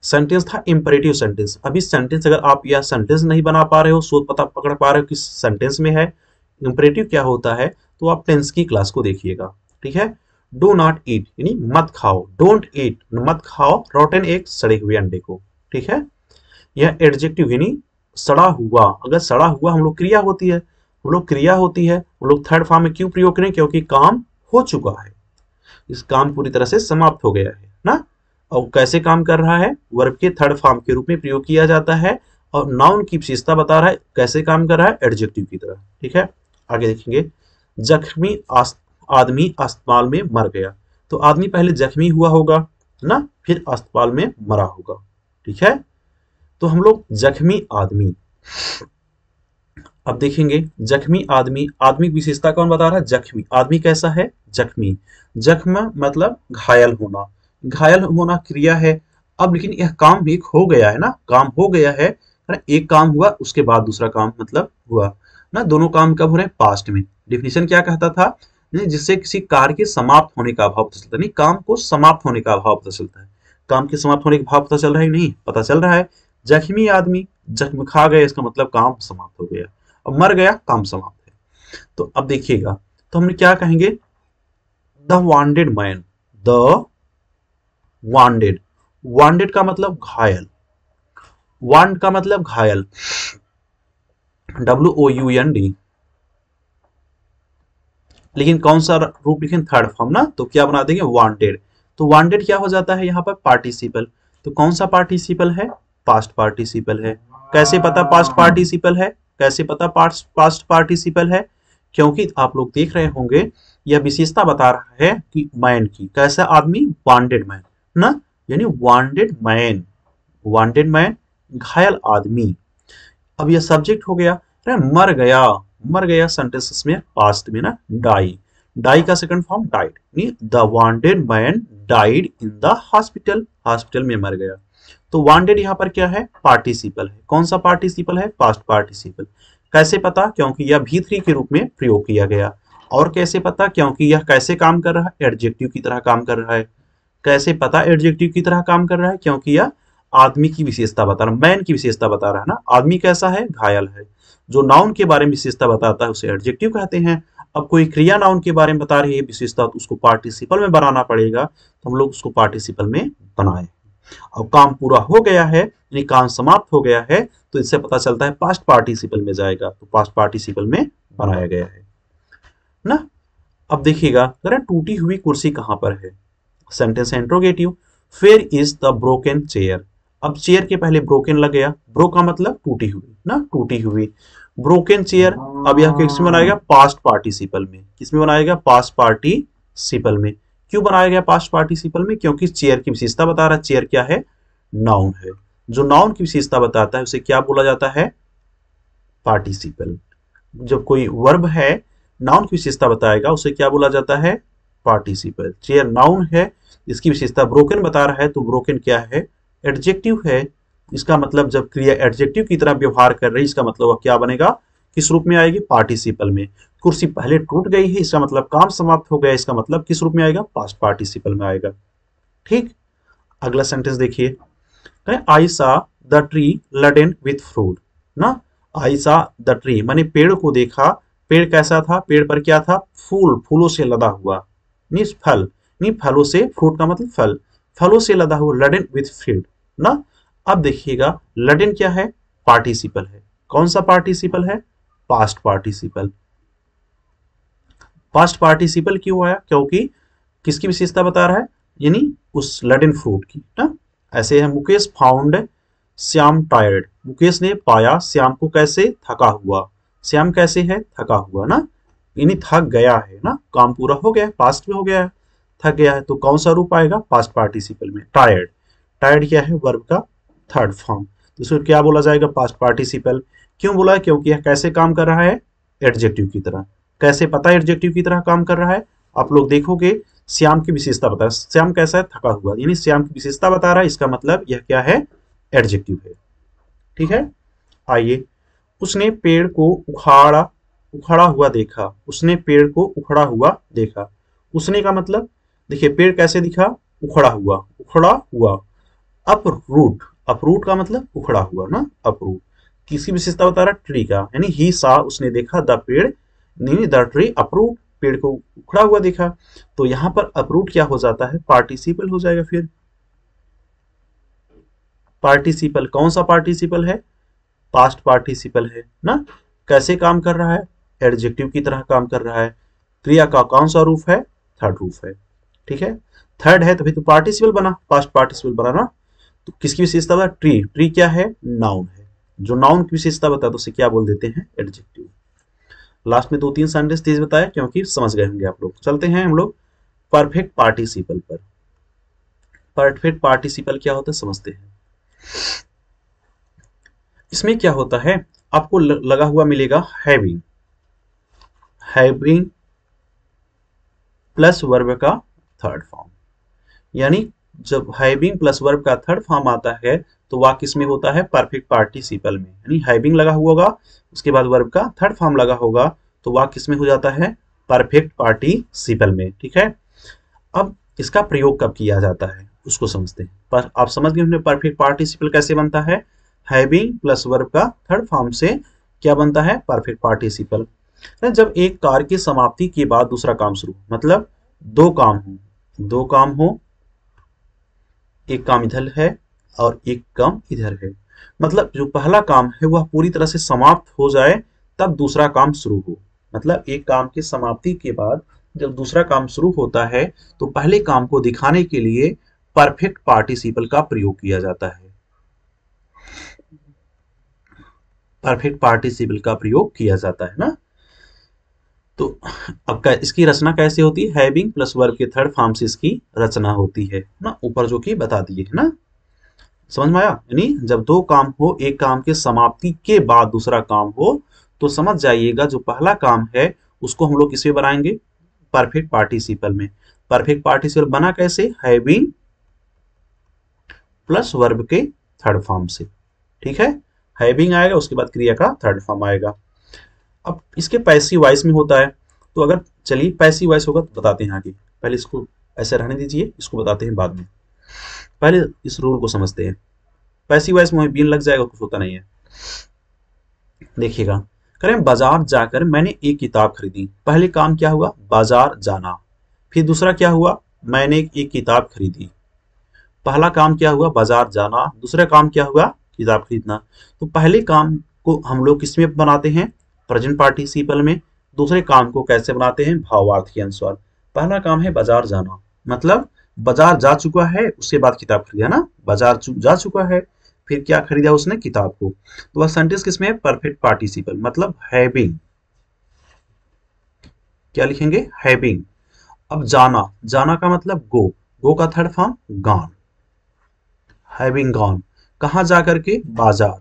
सेंटेंस था इंपरेटिव सेंटेंस। अभी सेंटेंस अगर आप यह सेंटेंस नहीं बना पा रहे हो, सोच पता पकड़ पा रहे हो किस सेंटेंस में है इंपरेटिव क्या होता है, तो आप टेंस की क्लास को देखिएगा, ठीक है। डू नॉट ईट यानी मत खाओ, डोंट ईट मत खाओ रोटन एग, सड़े हुए अंडे को, ठीक है। यह एडजेक्टिव यानी सड़ा हुआ, अगर सड़ा हुआ हम लोग क्रिया होती है, हम लोग क्रिया होती है, हम लोग थर्ड फॉर्म में क्यों प्रयोग करें? क्योंकि काम हो चुका है, इस काम पूरी तरह से समाप्त हो गया है ना। और कैसे काम कर रहा है? वर्ब के थर्ड फॉर्म के रूप में प्रयोग किया जाता है, और नाउन की विशेषता बता रहा है। कैसे काम कर रहा है? एडजेक्टिव की तरह, ठीक है। आगे देखेंगे, जख्मी आदमी अस्पताल में मर गया। तो आदमी पहले जख्मी हुआ होगा ना, फिर अस्पताल में मरा होगा, ठीक है। तो हम लोग जख्मी आदमी, अब देखेंगे जख्मी आदमी, आदमी की विशेषता कौन बता रहा है? जख्मी, आदमी कैसा है? जख्मी, जख्म मतलब घायल होना, घायल होना क्रिया है। अब लेकिन यह काम एक हो गया है ना, काम हो गया है ना, एक काम हुआ उसके बाद दूसरा काम मतलब हुआ ना, दोनों काम कब हो रहे हैं? पास्ट में। डिफिनेशन क्या कहता था? जिससे किसी कार्य के समाप्त होने का भाव पता चलता है, नहीं काम को समाप्त होने का भाव पता चलता है। काम के समाप्त होने का भाव पता चल रहा है? नहीं पता चल रहा है। जख्मी आदमी, जख्म खा गए इसका मतलब काम समाप्त हो गया, और मर गया काम समाप्त है। तो अब देखिएगा, तो हमने क्या कहेंगे? द वांडेड मैन, द वांडेड, वांडेड का मतलब घायल, वांड का मतलब घायल, WOUND, लेकिन कौन सा रूप लिखें, थर्ड फॉर्म ना, तो क्या बना देंगे, वांटेड। तो वांटेड क्या हो जाता है यहाँ पर, पार्टिसिपल। तो कौन सा पार्टिसिपल है, पास्ट पार्टिसिपल है। कैसे पता पास्ट पार्टिसिपल है, कैसे पता पास्ट पार्टिसिपल है, क्योंकि आप लोग देख रहे होंगे यह विशेषता बता रहा है कि मैन की, कैसा आदमी, वांटेड मैन ना, यानी वांटेड मैन, वांटेड मैन घायल आदमी। अब यह सब्जेक्ट हो गया, अरे मर गया, मर गया सेंटेंसेस में पास्ट में ना, डाई, डाई का second form died, the wanted man died in the hospital, hospital में मर गया। तो वांटेड यहाँ पर क्या है, पार्टिसिपल है। कौन सा पार्टिसिपल है, पास्ट पार्टिसिपल। कैसे पता, क्योंकि यह V3 के रूप में प्रयोग किया गया। और कैसे पता, क्योंकि यह कैसे काम कर रहा है, एडजेक्टिव की तरह काम कर रहा है। कैसे पता एडजेक्टिव की तरह काम कर रहा है, क्योंकि यह आदमी की विशेषता बता रहा है, मैन की विशेषता बता रहा है ना, आदमी कैसा है, घायल है। जो नाउन के बारे में विशेषता बताता है उसे एडजेक्टिव कहते हैं। अब कोई क्रिया नाउन के बारे में बता रही है विशेषता, तो उसको पार्टिसिपल में बनाना पड़ेगा, तो हम लोग उसको पार्टिसिपल में बनाए। अब काम पूरा हो गया है, यानी काम समाप्त हो गया है, तो इससे पता चलता है पास्ट पार्टिसिपल में जाएगा, तो पास्ट पार्टिसिपल में बनाया गया है ना। अब देखिएगा, अगर टूटी हुई कुर्सी कहां पर है, सेंटेंस है interrogative. Fair is the broken chair. अब चेयर के पहले ब्रोकन लग गया, ब्रो का मतलब टूटी हुई ना, टूटी हुई, ब्रोकन चेयर। अब यह किस में बनाएगा, पास्ट पार्टिसिपल में। किसमें बनाएगा, पास्ट पार्टिसिपल में। क्यों बनाया गया पास्ट पार्टिसिपल में, क्योंकि चेयर की विशेषता बता रहा है। चेयर क्या है, नाउन है। जो नाउन की विशेषता बताता है उसे क्या बोला जाता है, पार्टिसिपल। जब कोई वर्ब है नाउन की विशेषता बताएगा उसे क्या बोला जाता है, पार्टिसिपल। चेयर नाउन है, इसकी विशेषता ब्रोकन बता रहा है, तो ब्रोकन क्या है, एडजेक्टिव है। इसका मतलब जब क्रिया एडजेक्टिव की तरह व्यवहार कर रही है, इसका मतलब वह क्या बनेगा, किस रूप में आएगी, पार्टिसिपल में। कुर्सी पहले टूट गई है, इसका मतलब काम समाप्त हो गया, इसका मतलब किस रूप में आएगा, पास्ट पार्टिसिपल में आएगा। ठीक, अगला सेंटेंस देखिए, आई सा द ट्री लडेन विथ फ्रूट ना। आई सा द ट्री माने पेड़ को देखा, पेड़ कैसा था, पेड़ पर क्या था, फूल, फूलों से लदा हुआ, नी फल, नी फलों से, फ्रूट का मतलब फल, फलों से लदा हुआ, लडेन विथ फ्रूट ना। अब देखिएगा लडेन क्या है, पार्टिसिपल है। कौन सा पार्टिसिपल है, पास्ट पार्टिसिपल। पास्ट पार्टिसिपल क्यों आया, क्योंकि किसकी विशेषता बता रहा है, यानी उस लडेन फ्रूट की ना। ऐसे है, मुकेश फाउंड श्याम टायर्ड। मुकेश ने पाया श्याम को कैसे, थका हुआ। श्याम कैसे है, थका हुआ ना, यानी थक गया है ना, काम पूरा हो गया, पास्ट में हो गया है, थक गया है। तो कौन सा रूप आएगा, पास्ट पार्टिसिपल में, टायर्ड। टायर्ड क्या है, वर्ब का थर्ड फॉर्म, तो इसको क्या बोला जाएगा, पास्ट पार्टिसिपल। क्यों बोला है, क्योंकि यह कैसे काम कर रहा है, एडजेक्टिव की तरह। कैसे पता एडजेक्टिव की तरह काम कर रहा है, आप लोग देखोगे श्याम की विशेषता बता रहा है, श्याम कैसा है, थका हुआ, यानी श्याम की विशेषता बता रहा है, इसका मतलब यह क्या है, एडजेक्टिव है। ठीक है, आइए, उसने पेड़ को उखाड़ा, उखड़ा हुआ देखा। उसने पेड़ को उखड़ा हुआ देखा। उसने का मतलब, देखिए पेड़ कैसे दिखा, उखड़ा हुआ, उखड़ा हुआ। अपरूट, अपरूट का मतलब उखड़ा हुआ ना, अपरूट। किसकी विशेषता बता रहा है, ट्री का, यानी ही सा, उसने देखा, द पेड़, नहीं द ट्री अपरूट, पेड़ को उखड़ा हुआ देखा। तो यहां पर अपरूट क्या हो जाता है, पार्टिसिपल हो जाएगा। फिर पार्टिसिपल, कौन सा पार्टिसिपल है, पास्ट पार्टिसिपल है ना। कैसे काम कर रहा है, एडजेक्टिव की तरह काम कर रहा है। क्रिया का कौन सा रूप है, थर्ड रूप है। ठीक है, थर्ड है तभी तो पार्टिसिपल बना, पास्ट पार्टिसिपल बना ना। तो किसकी विशेषता बता, ट्री, ट्री क्या है, नाउन है। जो नाउन की विशेषता बता तो उसे क्या बोल देते हैं, एडजेक्टिव। लास्ट में दो तीन सेंटेंस तेज बताया क्योंकि समझ गए होंगे आप लोग। चलते हैं हम लोग परफेक्ट पार्टिसिपल पर। परफेक्ट पार्टिसिपल क्या होता है समझते हैं। इसमें क्या होता है, आपको लगा हुआ मिलेगा हैविंग, हैविंग प्लस वर्ब का थर्ड फॉर्म। यानी जब हैविंग प्लस वर्ब का थर्ड फॉर्म आता है तो वह किस में होता है, परफेक्ट पार्टिसिपल में। यानी हैविंग लगा हुआ होगा, उसके बाद वर्ब का थर्ड फॉर्म लगा होगा, तो वह किस में हो जाता है, परफेक्ट पार्टिसिपल में। ठीक है, अब इसका प्रयोग कब किया जाता है उसको समझते हैं। पर आप समझ गए हमने परफेक्ट पार्टिसिपल कैसे बनता है, हैविंग प्लस वर्ब का थर्ड फॉर्म से क्या बनता है, परफेक्ट पार्टिसिपल। जब एक कार्य की समाप्ति के बाद दूसरा काम शुरू, मतलब दो काम हो, दो काम हो, एक काम इधर है और एक काम इधर है, मतलब जो पहला काम है वह पूरी तरह से समाप्त हो जाए तब दूसरा काम शुरू हो, मतलब एक काम की समाप्ति के बाद जब दूसरा काम शुरू होता है तो पहले काम को दिखाने के लिए परफेक्ट पार्टिसिपल का प्रयोग किया जाता है। परफेक्ट पार्टिसिपल का प्रयोग किया जाता है ना। तो अब इसकी रचना कैसे होती है? हैविंग प्लस वर्ब के थर्ड फॉर्म से इसकी रचना होती है ना, ऊपर जो कि बता दिए है ना। समझ में आया? यानी जब दो काम हो, एक काम के समाप्ति के बाद दूसरा काम हो, तो समझ जाइएगा जो पहला काम है उसको हम लोग किसमें बनाएंगे? परफेक्ट पार्टिसिपल में। परफेक्ट पार्टिसिपल बना कैसे? हैविंग प्लस वर्ब के थर्ड फॉर्म से। ठीक है, हैविंग आएगा, उसके बाद क्रिया का थर्ड फॉर्म आएगा। अब इसके पैसिव वॉइस में होता है, तो अगर चलिए पैसिव वॉइस होगा तो बताते हैं आगे। पहले इसको ऐसे रहने दीजिए, इसको बताते हैं बाद में। पहले इस रूल को समझते हैं। पैसिव वॉइस में बीन लग जाएगा, कुछ होता नहीं है। देखिएगा, करें बाजार जाकर मैंने एक किताब खरीदी। पहले काम क्या हुआ? बाजार जाना। फिर दूसरा क्या हुआ? मैंने एक किताब खरीदी। पहला काम क्या हुआ? बाजार जाना। दूसरा काम क्या हुआ? किताब खरीदना। तो पहले काम को हम लोग किसमें बनाते हैं? प्रेजेंट पार्टिसिपल में। दूसरे काम को कैसे बनाते हैं? भावार्थ के अनुसार। पहला काम है बाजार जाना, मतलब बाजार जा चुका है, उसके बाद किताब खरीदा ना। बाजार जा चुका है, फिर क्या खरीदा उसने? किताब को। तो वह सेंटेंस किसमें है? परफेक्ट पार्टिसिपल, मतलब हैविंग। क्या लिखेंगे? हैविंग। अब जाना, जाना का मतलब गो। गो का third form gone. Having gone, कहां जाकर के? बाजार।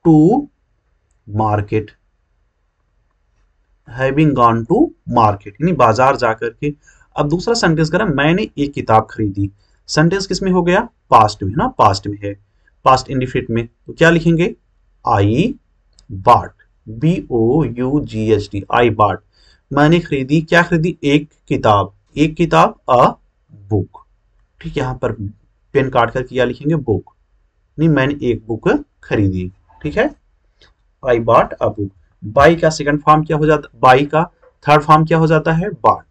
To market. Having gone to market, यानी बाजार जाकर के। अब दूसरा सेंटेंस करें, मैंने एक किताब खरीदी। सेंटेंस किसमें हो गया? पास्ट में ना, पास्ट में है, पास्ट इंडिफिनिट में। तो क्या लिखेंगे? I bought. BOUGHT, I bought. मैंने खरीदी, क्या खरीदी? एक किताब। एक किताब, अ बुक। ठीक है, यहां पर पेन काट कर क्या लिखेंगे? बुक। नहीं, मैंने एक बुक खरीदी। ठीक है, I bought a book. By का सेकंड फॉर्म क्या हो जाता? बाई का थर्ड फॉर्म क्या हो जाता है? बॉट।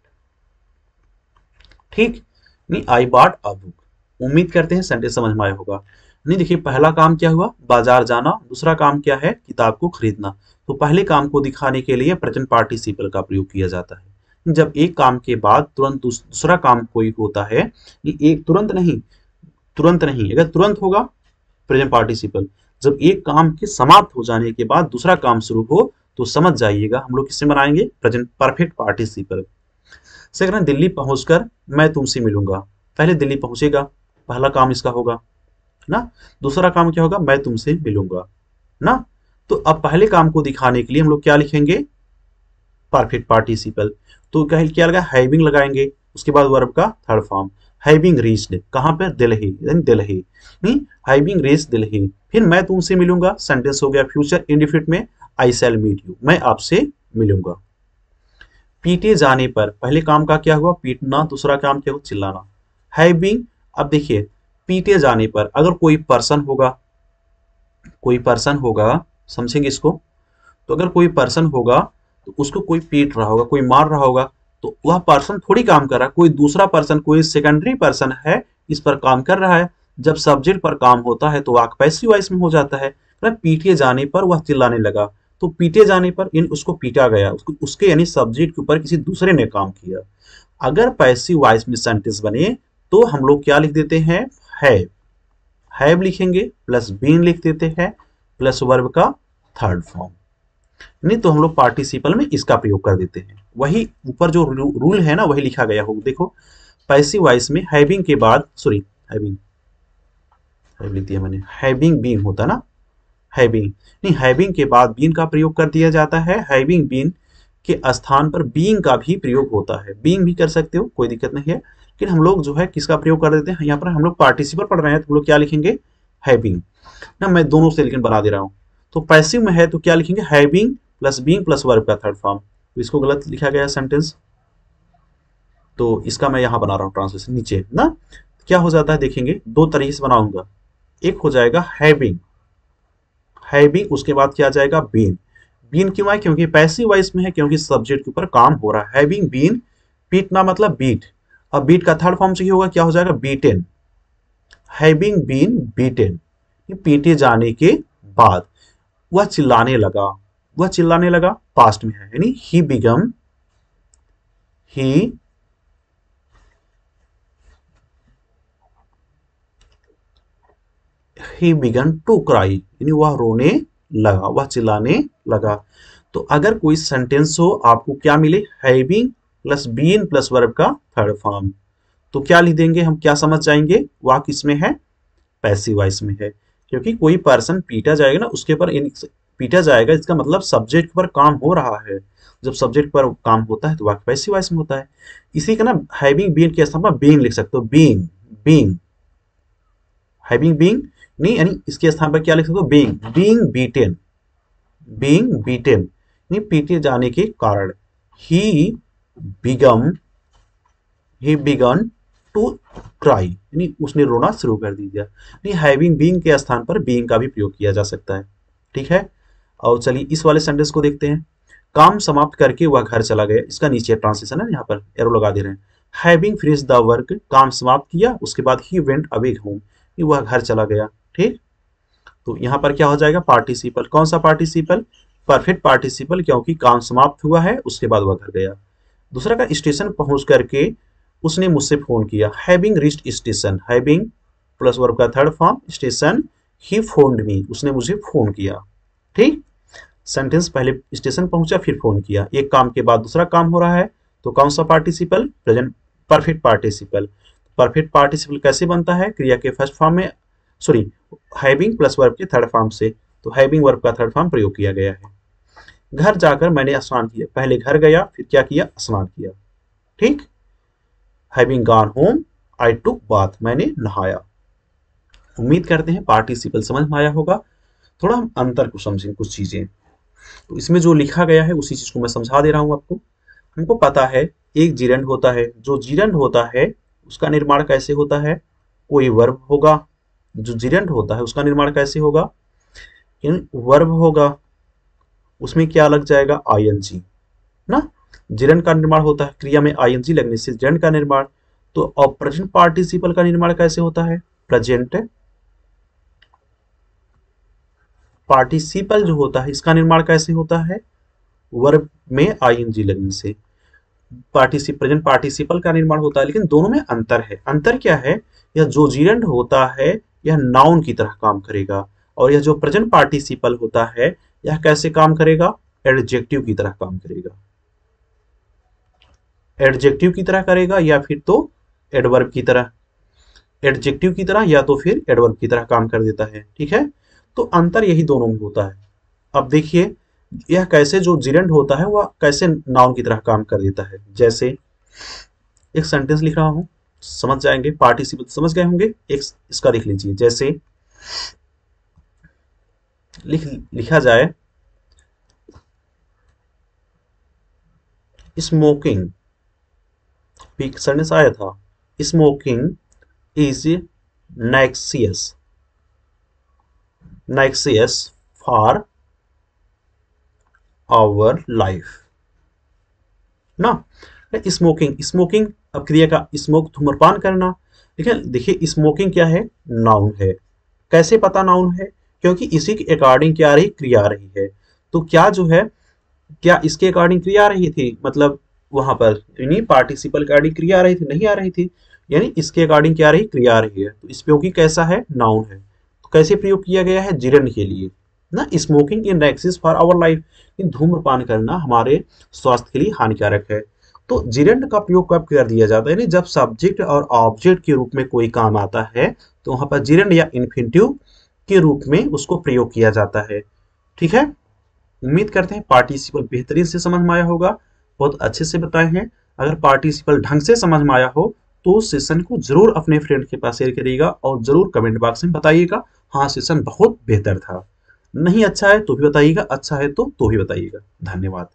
ठीक, नहीं, आई बॉट अ बुक। उम्मीद करते हैं सेंटेंस समझ में आया होगा। नहीं, देखिए पहला काम क्या हुआ? बाजार जाना। दूसरा काम क्या है? किताब को खरीदना। तो पहले काम को दिखाने के लिए प्रेजेंट पार्टिसिपल का प्रयोग किया जाता है। जब एक काम के बाद तुरंत दूसरा काम कोई होता है, ये एक तुरंत नहीं, तुरंत नहीं, अगर तुरंत होगा प्रेजेंट पार्टिसिपल। जब एक काम के समाप्त हो जाने के बाद दूसरा काम शुरू हो, तो समझ जाइएगा हम लोग किससे बनाएंगे? Present perfect participle. Second, Delhi पहुंचकर मैं तुमसे मिलूंगा। पहले दिल्ली पहुंचेगा, पहला काम इसका होगा ना। दूसरा काम क्या होगा? मैं तुमसे मिलूंगा ना। तो अब पहले काम को दिखाने के लिए हम लोग क्या लिखेंगे? Perfect participle. तो क्या लगा? हैविंग लगाएंगे, उसके बाद वर्ब का थर्ड फॉर्म। हैविंग रीच्ड, कहां पर? दिल्ली, दिल्ली। नहीं, हैविंग रीच्ड दिल्ली। फिर मैं तुमसे मिलूंगा, सेंटेंस हो गया फ्यूचर इंडिफिनिट में, आई शैल मीट यू, मैं आपसे मिलूंगा। पीटे जाने पर, पहले काम का क्या हुआ? पीटना। दूसरा काम क्या हुआ? चिल्लाना। हैविंग। अब देखिए, पीटे जाने पर अगर कोई पर्सन होगा, कोई पर्सन होगा, समझेंगे इसको। तो अगर कोई पर्सन होगा तो उसको कोई पीट रहा होगा, कोई मार रहा होगा, तो वह पर्सन थोड़ी काम कर रहा है, कोई दूसरा पर्सन, कोई सेकेंडरी पर्सन है, इस पर काम कर रहा है। जब सब्जेक्ट पर काम होता है तो वाक्य पैसिव वॉइस में हो जाता है। पीटे जाने पर वह चिल्लाने लगा। तो पीटे जाने पर यानी उसको पीटा गया, उसके यानी सब्जेक्ट के ऊपर किसी दूसरे ने काम किया। अगर पैसिव वॉइस में सेंटेंस बने तो हम लोग क्या लिख देते हैं? हैव लिखेंगे, प्लस बीन लिख देते हैं, प्लस वर्ब का थर्ड फॉर्म। नहीं तो हम लोग पार्टिसिपल में इसका प्रयोग कर देते हैं। वही ऊपर जो रूल है ना, वही लिखा गया हो। देखो, पैसिव वॉइस में हैविंग के बाद, सॉरी, हैविंग लिख दिया मैंने, हैविंग बीन होता ना, हैविंग नहीं, हैविंग के बाद बीन का प्रयोग कर दिया जाता है। हैविंग बीन के स्थान पर बीइंग का भी प्रयोग होता है। बीइंग भी कर सकते हो, कोई दिक्कत नहीं है, लेकिन हम लोग जो है किसका प्रयोग कर देते हैं? यहाँ पर हम लोग पार्टिसिपल पढ़ रहे हैं तो हम लोग क्या लिखेंगे? हैविंग ना। मैं दोनों से लेकिन बना दे रहा हूँ। तो पैसिव में है तो क्या लिखेंगे? Having plus being plus verb का थर्ड फॉर्म। तो इसको गलत लिखा गया सेंटेंस, तो इसका मैं यहाँ बना रहा हूँ ट्रांसलेशन नीचे ना। क्या हो जाता है देखेंगे, दो तरीके से बनाऊंगा। एक हो जाएगा हैविंग, हैविंग, उसके बाद क्या आ जाएगा? बीन। बीन क्यों आए? क्योंकि पैसिव वॉइस में है, क्योंकि सब्जेक्ट के ऊपर काम हो रहा है। हैविंग बीन, पीटना मतलब बीट। अब बीट का थर्ड फॉर्म चाहिए होगा, क्या हो जाएगा? बीटेन। हैविंग बीन बीटेन, पीटे जाने के बाद वह चिल्लाने लगा। वह चिल्लाने लगा, पास्ट में है, यानी ही बिगन टू क्राई, यानी वह रोने लगा, वह चिल्लाने लगा। तो अगर कोई सेंटेंस हो, आपको क्या मिले, having plus been plus verb का थर्ड फॉर्म, तो क्या लिख देंगे हम, क्या समझ जाएंगे, वह किसमें है, पैसिव वॉइस में है। क्योंकि कोई पर्सन पीटा जाएगा ना, उसके ऊपर पीटा जाएगा, इसका मतलब सब्जेक्ट पर काम हो रहा है। जब सब्जेक्ट पर काम होता है तो वह पैसिव वॉइस में होता है। इसी का ना हैविंग बीन के स्थान पर बीइंग लिख सकते हो, बीइंग, बीइंग, हैविंग बीइंग नहीं, यानी इसके स्थान पर क्या लिख सकते हो, being, being beaten, being beaten, यानी पीटे जाने के कारण। He began he began to cry, यानी उसने रोना शुरू कर दिया। नहीं, हैविंग बीइंग के स्थान पर बीइंग का भी प्रयोग किया जा सकता है। ठीक है, और चलिए इस वाले सेंटेंस को देखते हैं। काम समाप्त करके वह घर चला गया, इसका नीचे ट्रांसलेशन है, यहाँ पर एरो लगा दे रहे हैं। हैविंग फिनिश द वर्क, काम समाप्त किया, उसके बाद ही वेंट अवे होम, वह घर चला गया। ठीक, तो यहाँ पर क्या हो जाएगा, पार्टिसिपल, कौन सा पार्टिसिपल, परफेक्ट पार्टिसिपल, क्योंकि काम समाप्त हुआ है, उसके बाद वह घर गया। दूसरा का स्टेशन पहुंच करके उसने मुझसे फोन किया, having reached station, having plus verb का थर्ड फॉर्म, स्टेशन, ही फोन्ड मी, उसने मुझे फोन किया। ठीक, सेंटेंस पहले स्टेशन पहुंचा फिर फोन किया, एक काम के बाद दूसरा काम हो रहा है, तो कौन सा participle, present perfect participle. Perfect participle कैसे बनता है, क्रिया के फर्स्ट फॉर्म में, सॉरी, हैविंग प्लस वर्ब के थर्ड फॉर्म से, तो हैविंग वर्ब का थर्ड फॉर्म प्रयोग किया गया है। घर जाकर मैंने स्नान किया, पहले घर गया फिर क्या किया, स्नान किया। ठीक, हैविंग गॉन होम आई टुक बाथ, मैंने नहाया। उम्मीद करते हैं पार्टिसिपल समझ में आया होगा। थोड़ा हम अंतर को समझें कुछ चीजें, तो इसमें जो लिखा गया है उसी चीज को मैं समझा दे रहा हूं आपको। हमको पता है एक जीरेंड होता है, जो जीरेंड होता है उसका निर्माण कैसे होता है, कोई वर्ब होगा, जो जीरेंड होता है उसका निर्माण कैसे होगा, वर्ब होगा, उसमें क्या लग जाएगा, आईएनजी ना। जिरंड का निर्माण होता है, क्रिया में आईएनजी लगने से जिरंड का निर्माण। तो अब प्रेजेंट पार्टिसिपल का निर्माण कैसे होता है, प्रेजेंट पार्टिसिपल जो होता है इसका निर्माण कैसे होता है, वर्ब में आईएनजी लगने से। प्रेजेंट पार्टिसिपल का निर्माण होता है, लेकिन दोनों में अंतर है। अंतर क्या है, यह जो जिरंड होता है यह नाउन की तरह काम करेगा, और यह जो प्रेजेंट पार्टिसिपल होता है यह कैसे काम करेगा, एडजेक्टिव की तरह काम करेगा। एडजेक्टिव की तरह करेगा या फिर तो एडवर्ब की तरह, एडजेक्टिव की तरह या तो फिर एडवर्ब की तरह काम कर देता है। ठीक है, तो अंतर यही दोनों में होता है। अब देखिए यह कैसे, जो जिरंड होता है वह कैसे नाउन की तरह काम कर देता है। जैसे एक सेंटेंस लिख रहा हूं, समझ जाएंगे, पार्टिसिपल समझ गए होंगे। एक इसका देख लीजिए, जैसे लिखा जाए, स्मोकिंग, सेंटेंस आया था, smoking is noxious, noxious for our life ना। स्मोकिंग, स्मोकिंग अब क्रिया का स्मोक धूम्रपान करना, लेकिन देखिए स्मोकिंग क्या है, नाउन है। कैसे पता नाउन है, क्योंकि इसी के अकॉर्डिंग क्या आ रही, क्रिया आ रही है। तो क्या जो है, क्या इसके अकॉर्डिंग क्रिया आ रही थी, मतलब वहां पर यानी पार्टिसिपल अकॉर्डिंग क्रिया आ रही थी, नहीं आ रही थी, यानी इसके अकॉर्डिंग क्या आ रही, क्रिया आ रही है। तो इस क्योंकि कैसा है, नाउन है, तो कैसे प्रयोग किया गया है, जिरंड के लिए ना। Smoking in noxious for our life, धूम्रपान करना हमारे स्वास्थ्य के लिए हानिकारक है। तो जिरंड का प्रयोग कब कर दिया जाता है, यानी जब सब्जेक्ट और ऑब्जेक्ट के रूप में कोई काम आता है तो वहां पर जिरंड या इन्फिनिटिव के रूप में उसको प्रयोग किया जाता है। ठीक है, उम्मीद करते हैं पार्टिसिपल बेहतरीन से समझ में आया होगा, बहुत अच्छे से बताए हैं। अगर पार्टिसिपल ढंग से समझ में आया हो तो सेशन को जरूर अपने फ्रेंड के पास शेयर करिएगा और जरूर कमेंट बॉक्स में बताइएगा, हाँ सेशन बहुत बेहतर था। नहीं अच्छा है तो भी बताइएगा, अच्छा है तो भी बताइएगा। धन्यवाद।